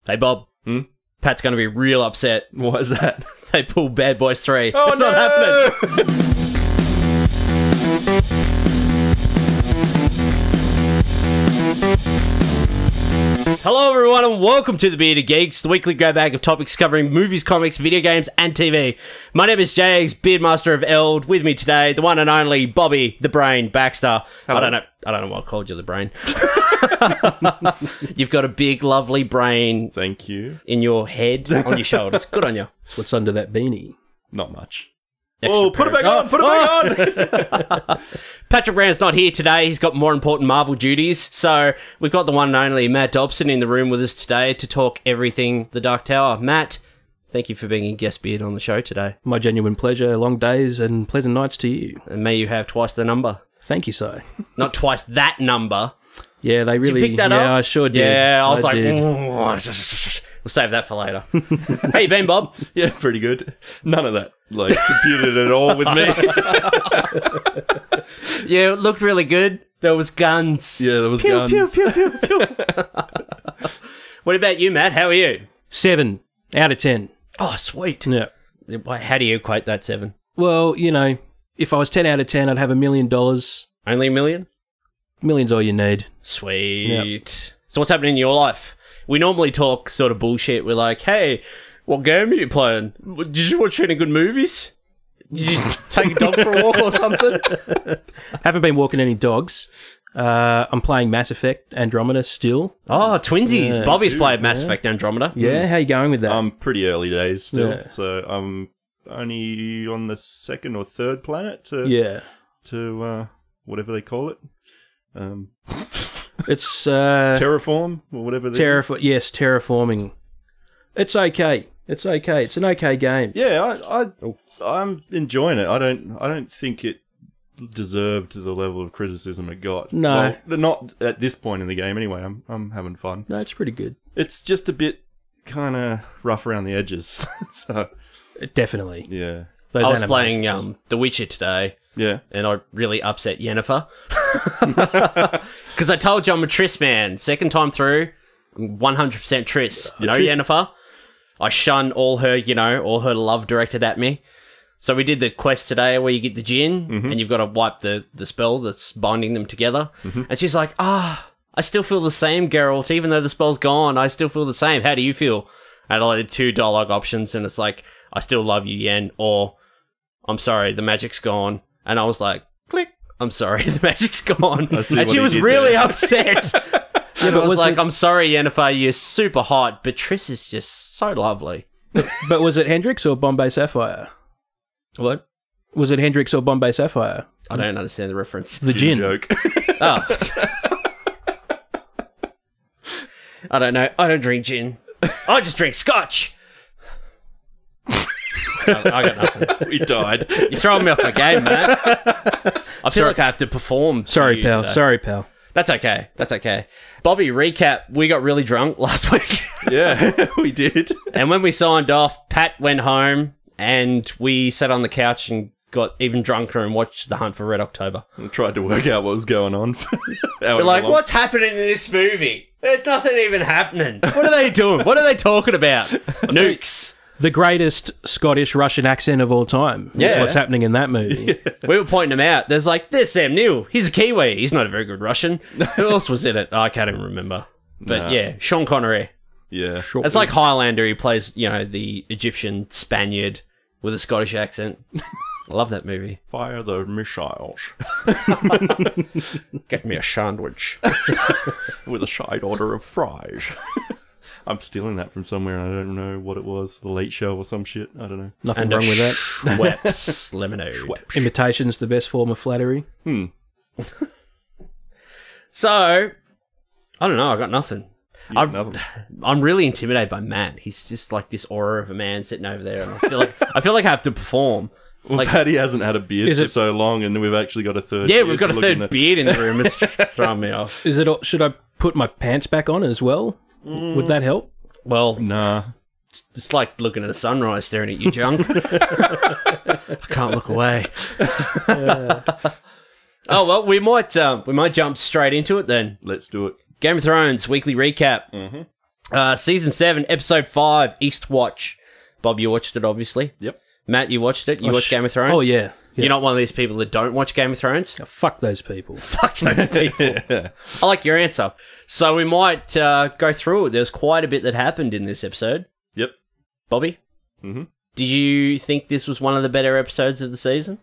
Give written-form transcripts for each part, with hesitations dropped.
Hey, Bob. Pat's going to be real upset. Why is that? They pulled Bad Boys 3. Oh, it's not happening. Hello, everyone, and welcome to the Bearded Geeks, the weekly grab bag of topics covering movies, comics, video games, and TV. My name is JX, Beardmaster of Eld. With me today, the one and only Bobby, the Brain Baxter. Hello. I don't know why I called you the Brain. You've got a big, lovely brain. Thank you. In your head, on your shoulders. Good on you. What's under that beanie? Not much. Oh, put it back on! Put it back on! Patrick Brown's not here today. He's got more important Marvel duties. So we've got the one and only Matt Dobson in the room with us today to talk everything The Dark Tower. Matt, thank you for being a guest beard on the show today. My genuine pleasure. Long days and pleasant nights to you. And may you have twice the number. Thank you, so. Not twice that number. Yeah, they really... Did you pick that up? Yeah, I sure did. Yeah, I was like... We'll save that for later. How you been, Bob? Yeah, pretty good. None of that, like, computed at all with me. Yeah, it looked really good. There was guns. Yeah, there was pew, guns. Pew, pew, pew, pew. What about you, Matt? How are you? 7 out of 10. Oh, sweet. Yeah. How do you equate that 7? Well, you know, if I was 10 out of 10, I'd have $1 million. Only $1 million? Million's all you need. Sweet. Yep. So what's happening in your life? We normally talk sort of bullshit. We're like, hey, what game are you playing? Did you watch any good movies? Did you take a dog for a walk or something? Haven't been walking any dogs. I'm playing Mass Effect Andromeda still. Oh, twinsies. Yeah, Bobby's played Mass Effect Andromeda. Yeah, how you going with that? I'm pretty early days still, Yeah. so I'm only on the second or third planet to whatever they call it. It's Terraform or whatever. Yes, terraforming. It's okay. It's okay. It's an okay game. Yeah, I'm enjoying it. I don't think it deserved the level of criticism it got. No, well, not at this point in the game. Anyway, I'm having fun. No, it's pretty good. It's just a bit kind of rough around the edges. So definitely, yeah. Those I was playing The Witcher today. Yeah. And I really upset Yennefer. Because I told you I'm a Triss man. Second time through, I'm 100% Triss. No Yennefer. I shun all her, all her love directed at me. So we did the quest today where you get the djinn and you've got to wipe the spell that's binding them together. And she's like, I still feel the same, Geralt. Even though the spell's gone, I still feel the same. How do you feel? And I did 2 dialogue options and it's like, I still love you, Yen, or I'm sorry, the magic's gone. And I was like, click, I'm sorry, the magic's gone. And she was really upset. And I was like, I'm sorry, Yennefer, you're super hot, but Triss is just so lovely. But was it Hendrix or Bombay Sapphire? What? Was it Hendrix or Bombay Sapphire? I don't understand the reference. The gin joke. Oh. I don't know. I don't drink gin. I just drink scotch. I got nothing. We died. You're throwing me off my game, man. I feel like I have to perform. Sorry, pal. Today. Sorry, pal. That's okay. That's okay. Bobby, recap. We got really drunk last week. Yeah, we did. And when we signed off, Pat went home and we sat on the couch and got even drunker and watched The Hunt for Red October. I tried to work out what was going on. We're like, what's happening in this movie? There's nothing even happening. What are they doing? What are they talking about? Nukes. The greatest Scottish-Russian accent of all time. Yeah. Is what's happening in that movie. Yeah. We were pointing him out. There's there's Sam Neill. He's a Kiwi. He's not a very good Russian. Who else was in it? Oh, I can't even remember. But yeah, Sean Connery. Yeah. It's like Highlander. He plays, the Egyptian Spaniard with a Scottish accent. I love that movie. Fire the missiles. Get me a sandwich. With a side order of fries. I'm stealing that from somewhere. I don't know what it was. The Late Show or some shit. I don't know. Nothing wrong with that. Schweppes lemonade. Schweppes. Imitation's the best form of flattery. So, I don't know. I got nothing. I'm really intimidated by Matt. He's just like this aura of a man sitting over there. And I feel like I have to perform. Well, Paddy hasn't had a beard for so long, and we've actually got a third. Yeah, we've got a third beard in the room. It's throwing me off. Should I put my pants back on as well? Would that help? Well, nah. It's like looking at a sunrise staring at you, junk. I can't look away. Oh well, we might jump straight into it then. Let's do it. Game of Thrones weekly recap. Season 7, Episode 5, Eastwatch. Bob, you watched it, obviously. Yep. Matt, you watched it? You watched Game of Thrones? Oh, yeah. You're not one of these people that don't watch Game of Thrones? Oh, fuck those people. Fuck those people. I like your answer. So we might go through it. There's quite a bit that happened in this episode. Yep. Bobby? Mm-hmm. Did you think this was one of the better episodes of the season?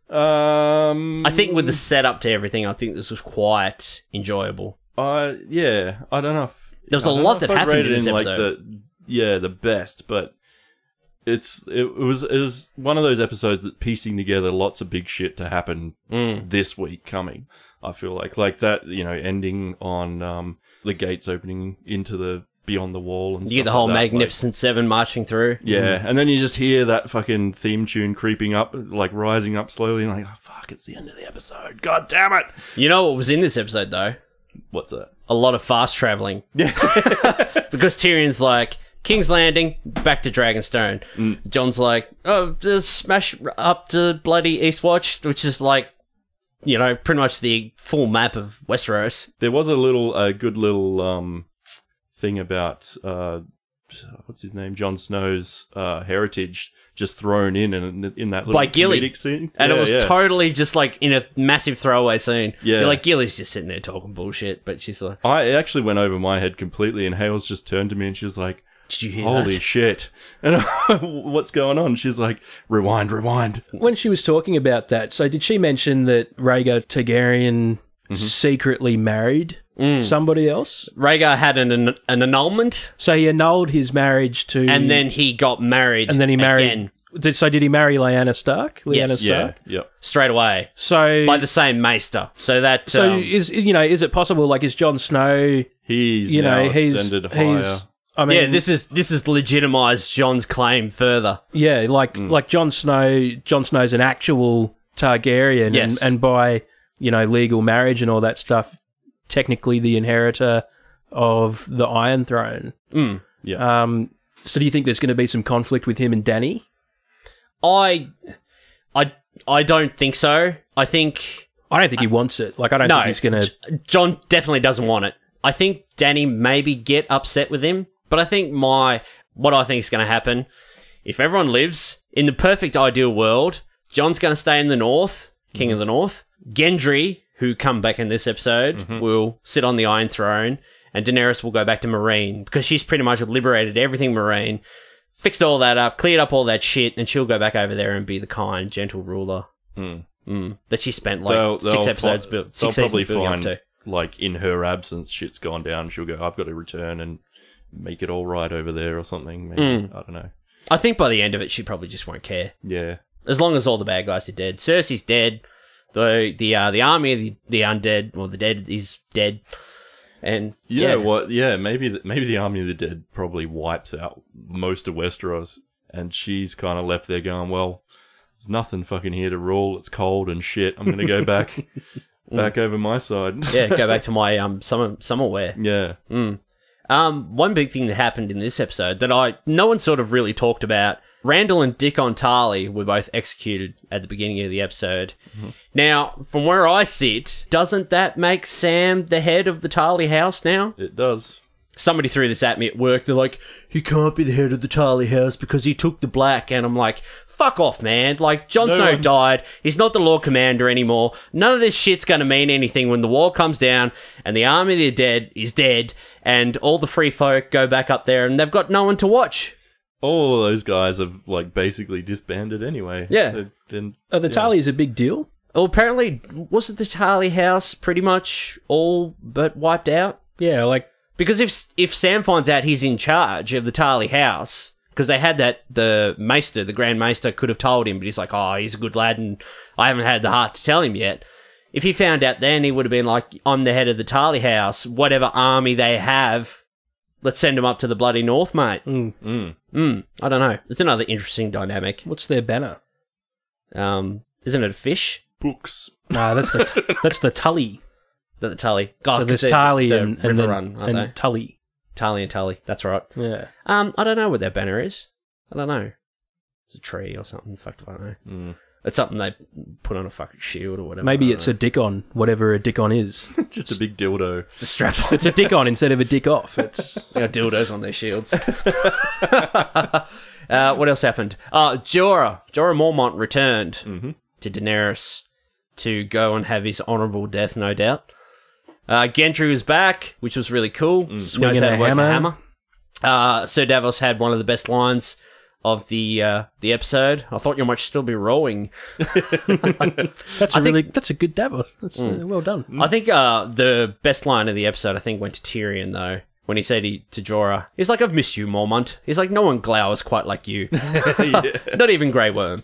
I think with the setup to everything, I think this was quite enjoyable. Yeah, I don't know. There was a lot that happened in this episode. Like the best, but it was one of those episodes that's piecing together lots of big shit to happen this week coming. I feel like that, ending on the gates opening into the beyond the wall, and you get the whole Magnificent Seven marching through. Yeah, and then you just hear that fucking theme tune creeping up, like rising up slowly, and like, oh fuck, it's the end of the episode. God damn it! You know what was in this episode though? What's that? A lot of fast traveling. Yeah, because Tyrion's like, King's Landing, back to Dragonstone. Jon's like, oh, just smash up to bloody Eastwatch, which is like, pretty much the full map of Westeros. There was a good little thing about what's his name, Jon Snow's heritage, just thrown in that little by Gilly comedic scene, and it was totally just like in a massive throwaway scene. Yeah, you're like, Gilly's just sitting there talking bullshit, but she's like, it actually went over my head completely, and Hales just turned to me and she was like, did you hear holy that? shit. And what's going on? She's like, rewind. When she was talking about that, so did she mention that Rhaegar Targaryen secretly married somebody else? Rhaegar had an annulment. So he annulled his marriage to... And then he got married. And then he married... again. So did he marry Lyanna Stark? Yes. Stark? Yeah. Straight away. So... By the same maester. So that... So is it possible, like, is Jon Snow... He's ascended higher. I mean, yeah, this is legitimised Jon's claim further. Yeah, like Jon Snow's an actual Targaryen, yes. and by legal marriage and all that stuff, technically the inheritor of the Iron Throne. Yeah. So do you think there's going to be some conflict with him and Dany? I don't think so. I don't think he wants it. Like, I don't think he's going to... Jon definitely doesn't want it. I think Dany maybe get upset with him, but I think what I think is going to happen, if everyone lives in the perfect ideal world, Jon's going to stay in the North, King of the North. Gendry, who come back in this episode, will sit on the Iron Throne, and Daenerys will go back to Meereen, because she's pretty much liberated everything Meereen, fixed all that up, cleared up all that shit, and she'll go back over there and be the kind, gentle ruler that she spent like six episodes building up to. Like, in her absence, shit's gone down. She'll go, I've got to return and make it all right over there or something. Maybe. I don't know. I think by the end of it, she probably just won't care. Yeah. As long as all the bad guys are dead. Cersei's dead. The army of the undead, or the dead, is dead. And you know what? Yeah, maybe the army of the dead probably wipes out most of Westeros, and she's kind of left there going, well, there's nothing fucking here to rule. It's cold and shit. I'm going to go back... back over my side. Yeah, go back to my summer wear. Yeah. One big thing that happened in this episode that no one sort of really talked about, Randall and Dickon Tarly were both executed at the beginning of the episode. Now, from where I sit, doesn't that make Sam the head of the Tarly house now? It does. Somebody threw this at me at work. They're like, he can't be the head of the Tarly house because he took the black. And I'm like, fuck off, man. Like, Jon Snow died. He's not the Lord Commander anymore. None of this shit's going to mean anything when the wall comes down and the army of the dead is dead and all the free folk go back up there and they've got no one to watch. All of those guys have, like, basically disbanded anyway. Yeah. Are the Tarlys a big deal? Well, apparently, wasn't the Tarly house pretty much all but wiped out? Yeah, like... Because if Sam finds out he's in charge of the Tarly house... Because they had the Maester, the Grand Maester, could have told him, but he's like, oh, he's a good lad, and I haven't had the heart to tell him yet. If he found out then, he would have been like, I'm the head of the Tarly house. Whatever army they have, let's send them up to the bloody North, mate. I don't know. It's another interesting dynamic. What's their banner? Isn't it a fish? Books. No, that's the Tully. The Tully. God, so there's Tarly and Tully. Tarly and Tully, that's right. Yeah. I don't know what their banner is. I don't know. It's a tree or something. Fuck, I don't know. It's something they put on a fucking shield or whatever. Maybe it's a dick-on, whatever a dick-on is. Just a big dildo. It's a strap-on. It's a dick-on instead of a dick-off. It's They got dildos on their shields. What else happened? Jorah Mormont returned to Daenerys to go and have his honourable death, no doubt. Gendry was back, which was really cool. Swinging a hammer. Sir Davos had one of the best lines of the episode. I thought you might still be rowing. That's a good Davos. That's well done. I think the best line of the episode, I think, went to Tyrion, though. When he said to Jorah, he's like, I've missed you, Mormont. He's like, no one glowers quite like you. Not even Grey Worm.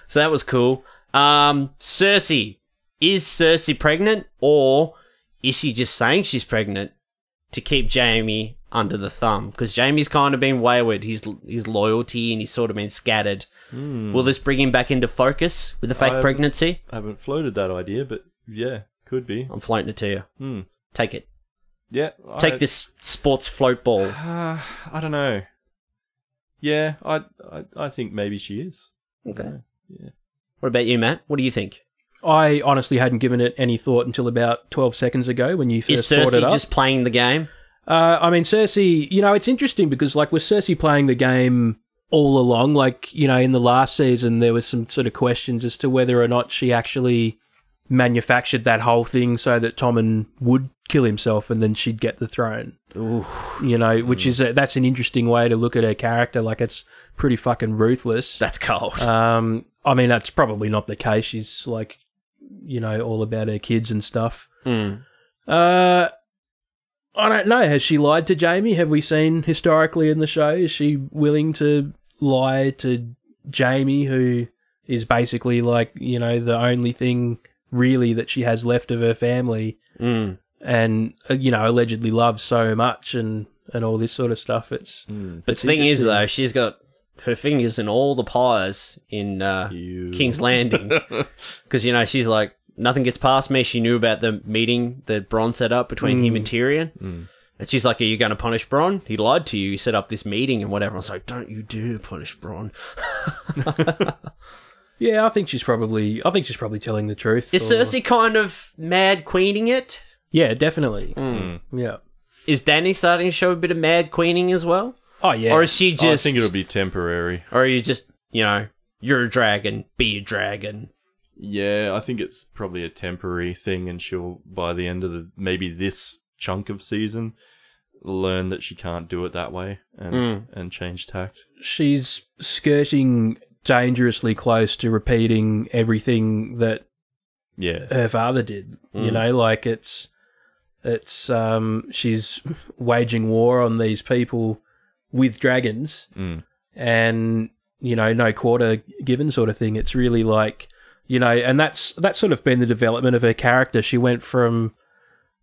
So that was cool. Cersei. Is Cersei pregnant, or is she just saying she's pregnant to keep Jaime under the thumb? Because Jaime's kind of been wayward. His loyalty, and he's sort of been scattered. Will this bring him back into focus with the fake pregnancy? I haven't floated that idea, but yeah, could be. I'm floating it to you. Take it. Yeah. Take this sports float ball. I don't know. Yeah, I think maybe she is. Okay. Yeah. What about you, Matt? What do you think? I honestly hadn't given it any thought until about 12 seconds ago when you first brought it up. Is Cersei just playing the game? I mean, Cersei, it's interesting because, like, was Cersei playing the game all along? Like, in the last season, there was some sort of questions as to whether or not she actually manufactured that whole thing so that Tommen would kill himself and then she'd get the throne. Ooh. Which is, that's an interesting way to look at her character. Like, it's pretty fucking ruthless. That's cold. I mean, that's probably not the case. She's, like, all about her kids and stuff. I don't know. Has she lied to Jaime? Have we seen historically in the show? Is she willing to lie to Jaime, who is basically like, the only thing really that she has left of her family and, allegedly loves so much and all this sort of stuff? But the thing is, though, she's got her fingers in all the pies in King's Landing. Because, she's like, nothing gets past me. She knew about the meeting that Bronn set up between him and Tyrion. And she's like, are you going to punish Bronn? He lied to you. He set up this meeting and whatever. I was like, don't you dare punish Bronn. Yeah, I think she's probably telling the truth. Is Cersei kind of mad queening it? Yeah, definitely. Yeah. Is Dany starting to show a bit of mad queening as well? Oh, yeah. Or is she just... I think it'll be temporary. Or are you just, you're a dragon, be a dragon. Yeah, I think it's probably a temporary thing, and she'll, by the end of maybe this chunk of season, learn that she can't do it that way and change tact. She's skirting dangerously close to repeating everything that her father did. Like it's she's waging war on these people with dragons and, no quarter given sort of thing. It's really like, and that's sort of been the development of her character. She went from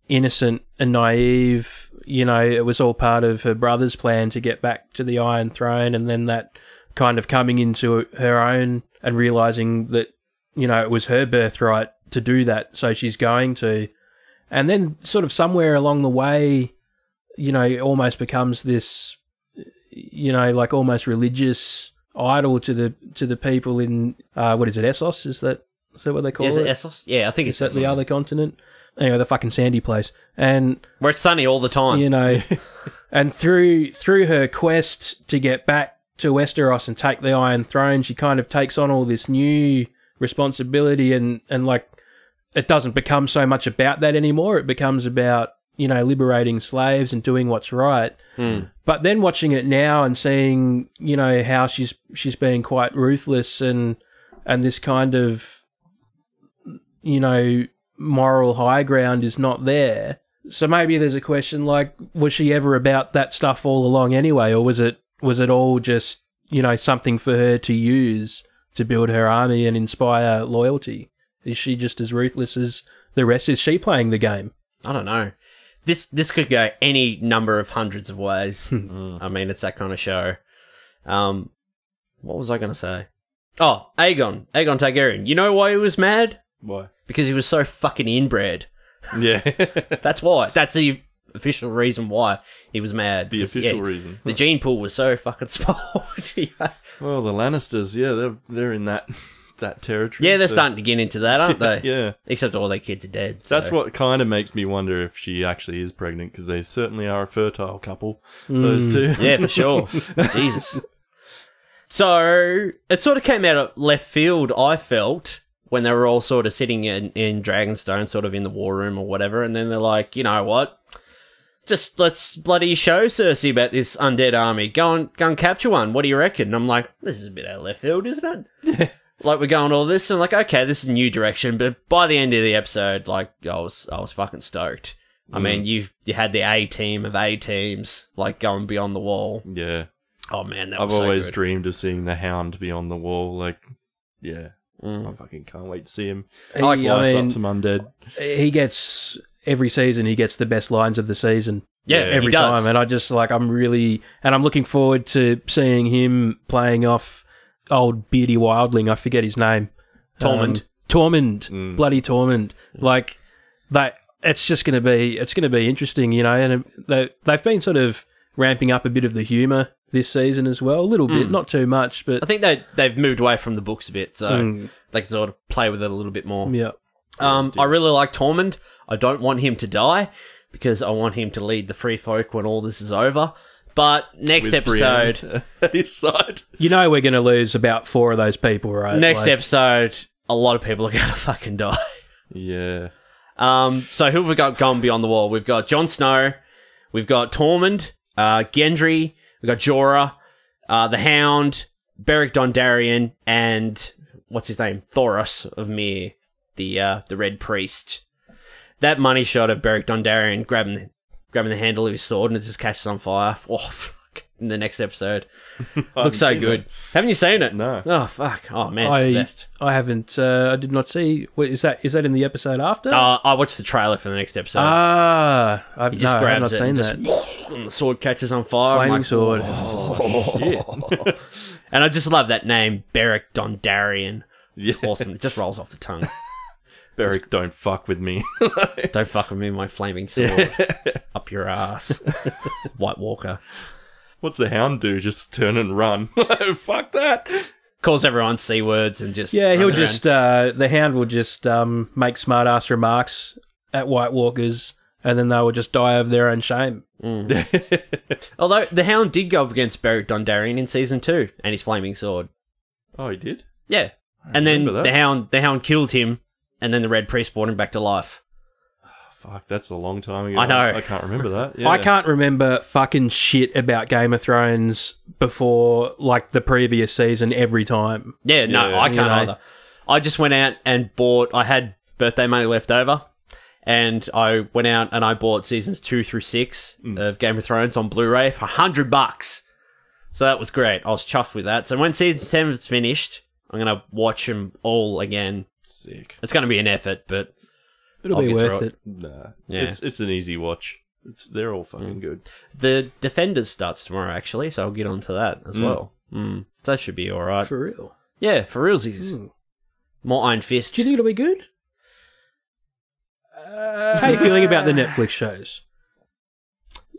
innocent and naive, it was all part of her brother's plan to get back to the Iron Throne, and then that kind of coming into her own and realising that, it was her birthright to do that, so she's going to. And then sort of somewhere along the way, it almost becomes this, like almost religious idol to the people in, what is it, Essos? Is that what they call it? Is it Essos? Yeah, I think it's Essos. Is that Essos. the other continent? Anyway, the fucking sandy place. And where it's sunny all the time. And through her quest to get back to Westeros and take the Iron Throne, she kind of takes on all this new responsibility and like, it doesn't become so much about that anymore. It becomes about, liberating slaves and doing what's right. But then watching it now and seeing, how she's being quite ruthless and this kind of, moral high ground is not there. So maybe there's a question like, was she ever about that stuff all along anyway? Or was it all just, something for her to use to build her army and inspire loyalty? Is she just as ruthless as the rest? Is she playing the game? I don't know. This could go any number of hundreds of ways. I mean, it's that kind of show. What was I going to say? Oh, Aegon Targaryen. You know why he was mad? Why? Because he was so fucking inbred. Yeah. That's why. That's official reason why he was mad. The official reason. The gene pool was so fucking small. Well, the Lannisters, yeah, they're in that territory. Yeah, they're starting to get into that, aren't they? Yeah. Except all their kids are dead. So. That's what kind of makes me wonder if she actually is pregnant, because they certainly are a fertile couple, those two. Yeah, for sure. Jesus. So, it sort of came out of left field, I felt, when they were all sort of sitting in Dragonstone, sort of in the war room or whatever, and then they're like, you know what? Just let's bloody show Cersei about this undead army. Go and capture one. What do you reckon? And I'm like, this is a bit out of left field, isn't it? Like, we're going all this, and like, okay, this is a new direction, but by the end of the episode, like, I was fucking stoked. I mean, you had the A team of A teams, like, going beyond the wall. Yeah. Oh man, that I've was so always good. dreamed of seeing the Hound beyond the wall. Like, yeah. I fucking can't wait to see him. I Slice mean, up some undead. he gets every season. He gets the best lines of the season. Yeah, every he does. time, and I just like I'm looking forward to seeing him playing off old beardy wildling. I forget his name. Tormund. Bloody Tormund. Like that. It's going to be interesting, you know. And they've been sort of ramping up a bit of the humour this season as well, a little bit, not too much, but I think they've moved away from the books a bit, so they can sort of play with it a little bit more. yeah. I really like Tormund. I don't want him to die because I want him to lead the Free Folk when all this is over. But next With episode, Brienne at his side. You know we're going to lose about 4 of those people, right? next episode, a lot of people are going to fucking die. Yeah. So who have we got going beyond the wall? We've got Jon Snow, we've got Tormund, Gendry, we've got Jorah, the Hound, Beric Dondarrion, and what's his name? Thoros of Myr, the Red Priest. That money shot of Beric Dondarrion grabbing the handle of his sword and it just catches on fire. Oh, fuck. In the next episode. Looks so good. Haven't you seen it? No. Oh, fuck. Oh, man, it's the best. I haven't. I did not see. What, is that in the episode after? I watched the trailer for the next episode. I've He just grabs not it seen and that. and the sword catches on fire. I'm Flaming like, sword. Shit. And I just love that name, Beric Dondarrion. Yeah. It's awesome. It just rolls off the tongue. Beric, don't fuck with me. Don't fuck with me, my flaming sword. Up your ass. White Walker. What's the Hound do? Just turn and run. Fuck that. Calls everyone C words and just... Yeah, he'll runs around. just. The Hound will just make smart ass remarks at White Walkers, and then they will just die of their own shame. Although, the Hound did go up against Beric Dondarrion in Season 2, and his flaming sword. Oh, he did? Yeah. And then remember that. the Hound killed him, and then the Red Priest brought him back to life. Fuck, that's a long time ago. I know. I can't remember that. Yeah. I can't remember fucking shit about Game of Thrones before, like, the previous season every time. Yeah, no, Yeah, I can't you know. either. I just went out and bought... I had birthday money left over, and I went out and I bought Seasons 2 through 6 of Game of Thrones on Blu-ray for $100. So that was great. I was chuffed with that. So when Season 7's finished, I'm going to watch them all again. Sick. It's going to be an effort, but... It'll I'll be get worth through it. Nah. Yeah. It's an easy watch. They're all fucking good. The Defenders starts tomorrow, actually, so I'll get onto that as well. So that should be all right. For real. Yeah, for realsies. More Iron Fist. Do you think it'll be good? How are you feeling about the Netflix shows?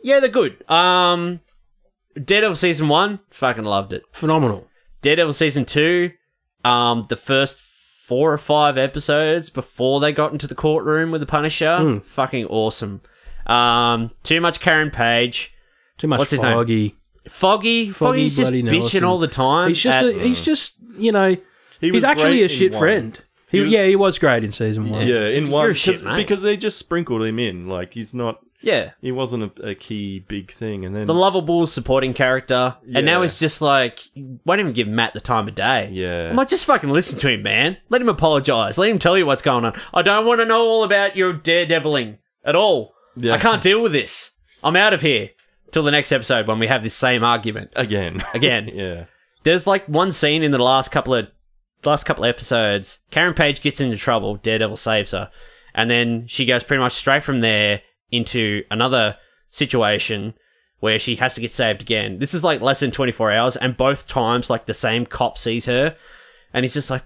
Yeah, they're good. Daredevil Season 1, fucking loved it. Phenomenal. Daredevil Season 2, the first 4 or 5 episodes before they got into the courtroom with the Punisher, fucking awesome. Too much Karen Page. Too much What's his name? Foggy. Foggy's just bloody bitching Nelson. all the time. He's just, you know, He he's was actually great a shit in one. friend. He was great in season 1. Yeah, in You're one a shit, mate. because they just sprinkled him in. Like he's not. Yeah. He wasn't a key big thing, and then The lovable supporting character. And now Yeah. it's just like, won't even give Matt the time of day. Yeah. I'm like, just fucking listen to him, man. Let him apologise. Let him tell you what's going on. I don't want to know all about your daredeviling at all. Yeah. I can't deal with this. I'm out of here. Till the next episode when we have this same argument. again. Yeah. There's like one scene in the last couple of episodes. Karen Page gets into trouble. Daredevil saves her. And then she goes pretty much straight from there into another situation where she has to get saved again. This is like less than 24 hours, and both times, like, the same cop sees her, and he's just like,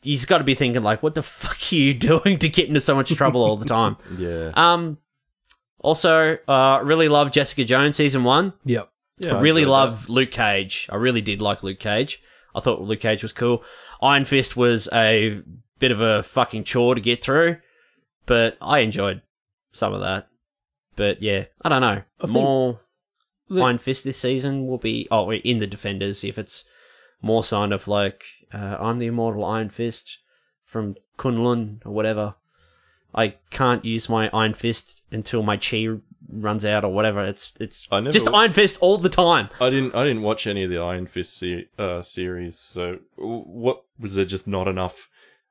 he's got to be thinking, like, what the fuck are you doing to get into so much trouble all the time? Yeah. Also, really love Jessica Jones season 1. Yep. Yeah, I really enjoyed love Luke Cage. I really did like Luke Cage. I thought Luke Cage was cool. Iron Fist was a bit of a fucking chore to get through, but I enjoyed some of that. But yeah, I don't know. More Iron Fist this season will be in the Defenders. If it's more kind of like I'm the immortal Iron Fist from Kunlun or whatever. I can't use my Iron Fist until my chi runs out or whatever. It's just Iron Fist all the time. I didn't watch any of the Iron Fist series. So what was there just not enough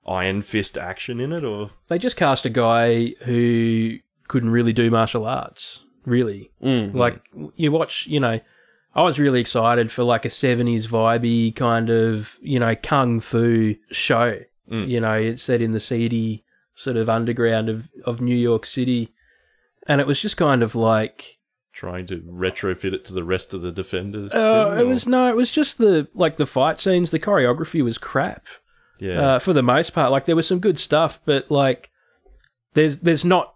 Iron Fist action in it, or they just cast a guy who couldn't really do martial arts, really. Like you watch, I was really excited for like a 70s vibey kind of, kung fu show. It's set in the seedy sort of underground of New York City. And it was just kind of like trying to retrofit it to the rest of the Defenders. It was just the fight scenes. The choreography was crap. Yeah. For the most part, like there was some good stuff, but like there's not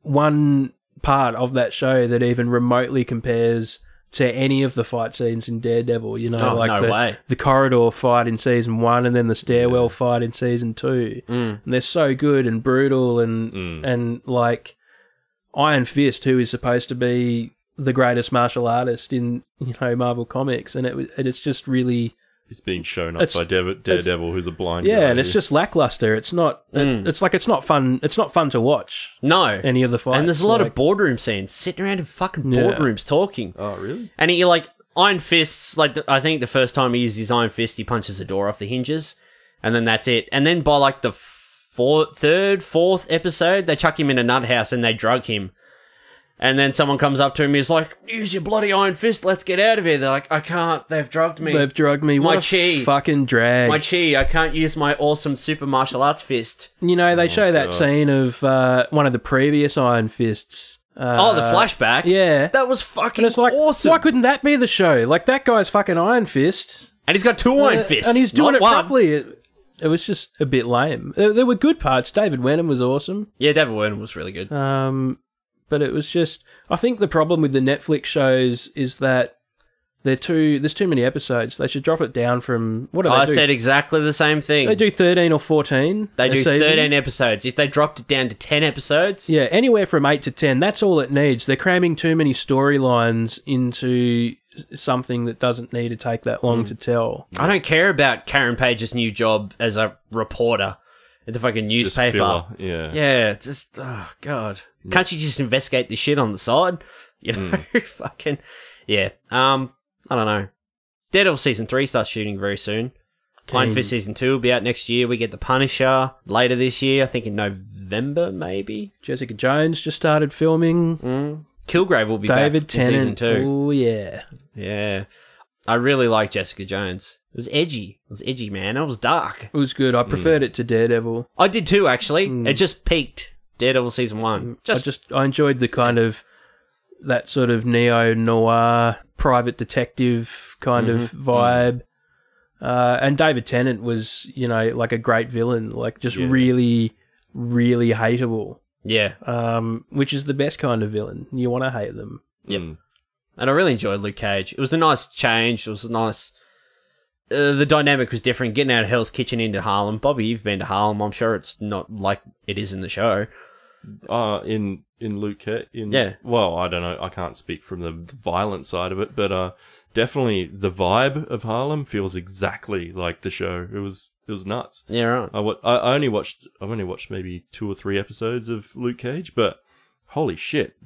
one part of that show that even remotely compares to any of the fight scenes in Daredevil. No way. The corridor fight in season 1 and then the stairwell fight in season 2. And they're so good and brutal and like Iron Fist, who is supposed to be the greatest martial artist in Marvel Comics, and it's just really it's being shown up by Daredevil, who's a blind guy. And it's just lackluster. It's not. It's not fun. It's not fun to watch. No, any of the fights. And there's a lot of boardroom scenes, sitting around in fucking boardrooms talking. Oh, really? And you're like Iron Fists. Like I think the first time he uses his Iron Fist, he punches the door off the hinges, and then that's it. And then by like the fourth episode, they chuck him in a nut house and they drug him. And then someone comes up to him, he's like, use your bloody Iron Fist, let's get out of here. They're like, I can't, they've drugged me. My what chi. Fucking drag. My chi, I can't use my awesome super martial arts fist. They show that scene of one of the previous Iron Fists. The flashback? Yeah. That was fucking and it's like, awesome. Why couldn't that be the show? Like, that guy's fucking Iron Fist. And he's got 2 Iron Fists. And he's doing it properly. It was just a bit lame. There were good parts. David Wenham was awesome. Yeah, David Wenham was really good. But it was just... I think the problem with the Netflix shows is that there's too many episodes. They should drop it down from... What do they do? I said exactly the same thing. They do 13 or 14. They do 13 episodes. If they dropped it down to 10 episodes... Yeah, anywhere from 8 to 10. That's all it needs. They're cramming too many storylines into something that doesn't need to take that long to tell. I don't care about Karen Page's new job as a reporter at the fucking newspaper. Yeah, just... Oh, God. Can't you just investigate this shit on the side? Fucking... Yeah. I don't know. Daredevil Season 3 starts shooting very soon. Iron Fist Season 2 will be out next year. We get The Punisher later this year. I think in November, maybe. Jessica Jones just started filming. Kilgrave will be David back in Season 2. Oh, yeah. Yeah. I really like Jessica Jones. It was edgy. It was edgy, man. It was dark. It was good. I preferred it to Daredevil. I did too, actually. It just peaked. Daredevil Season 1. I enjoyed the kind of... that sort of neo-noir private detective kind of vibe. And David Tennant was, like a great villain, like just really, really hateable. Yeah. Which is the best kind of villain. You want to hate them. Yep. And I really enjoyed Luke Cage. It was a nice change. It was a nice... the dynamic was different. Getting out of Hell's Kitchen into Harlem. Bobby, you've been to Harlem. I'm sure it's not like it is in the show. In Luke Cage? Well, I don't know. I can't speak from the violent side of it, but definitely the vibe of Harlem feels exactly like the show. It was nuts. Yeah, right. I've only watched maybe 2 or 3 episodes of Luke Cage, but holy shit,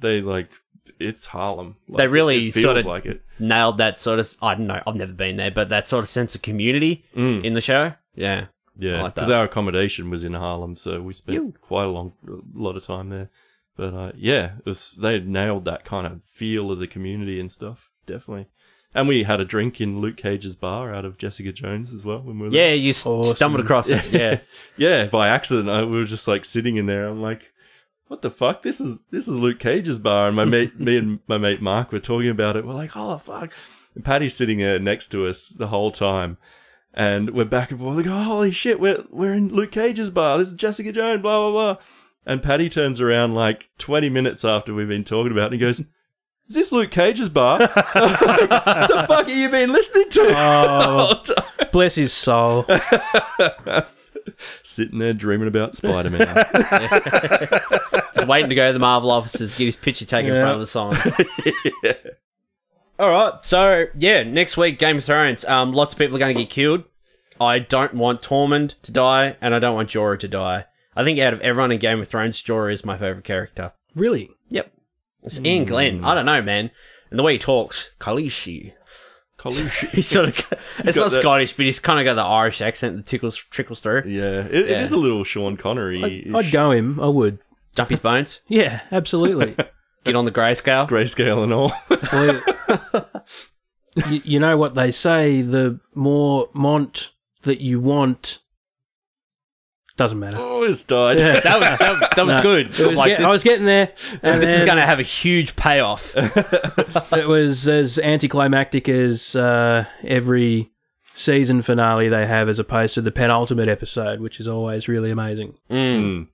it's Harlem. They really it feels sort of like it. Nailed that sort of, I don't know, I've never been there, but that sort of sense of community in the show. Yeah. Yeah, because our accommodation was in Harlem, so we spent quite a lot of time there. But they nailed that kind of feel of the community and stuff, definitely. And we had a drink in Luke Cage's bar out of Jessica Jones as well when we were there. Yeah, you stumbled across it. Yeah, yeah, by accident. We were just like sitting in there. I'm like, what the fuck? This is Luke Cage's bar, and me and my mate Mark were talking about it. We're like, oh fuck! And Patty's sitting there next to us the whole time. And we're back and forth, like, oh, holy shit, we're in Luke Cage's bar. This is Jessica Jones, blah, blah, blah. And Paddy turns around like 20 minutes after we've been talking about it and he goes, is this Luke Cage's bar? The fuck have you been listening to? Oh, bless his soul. Sitting there dreaming about Spider-Man. Just waiting to go to the Marvel offices, get his picture taken in front of the sign. Yeah. All right, so yeah, next week, Game of Thrones. Lots of people are going to get killed. I don't want Tormund to die, and I don't want Jorah to die. I think out of everyone in Game of Thrones, Jorah is my favourite character. Really? Yep. It's Ian Glenn. I don't know, man. And the way he talks, Khaleesi. He's sort of, it's not Scottish, but he's kind of got the Irish accent that trickles through. Yeah, it is a little Sean Connery. I'd go him. I would. Jump his bones. Yeah, absolutely. Get on the grayscale. Grayscale and all. Well, you know what they say, the more Mont that you want... Doesn't matter. Oh, it's died. Yeah. That was good. I was getting there. And this is going to have a huge payoff. It was as anticlimactic as every season finale they have, as opposed to the penultimate episode, which is always really amazing. No,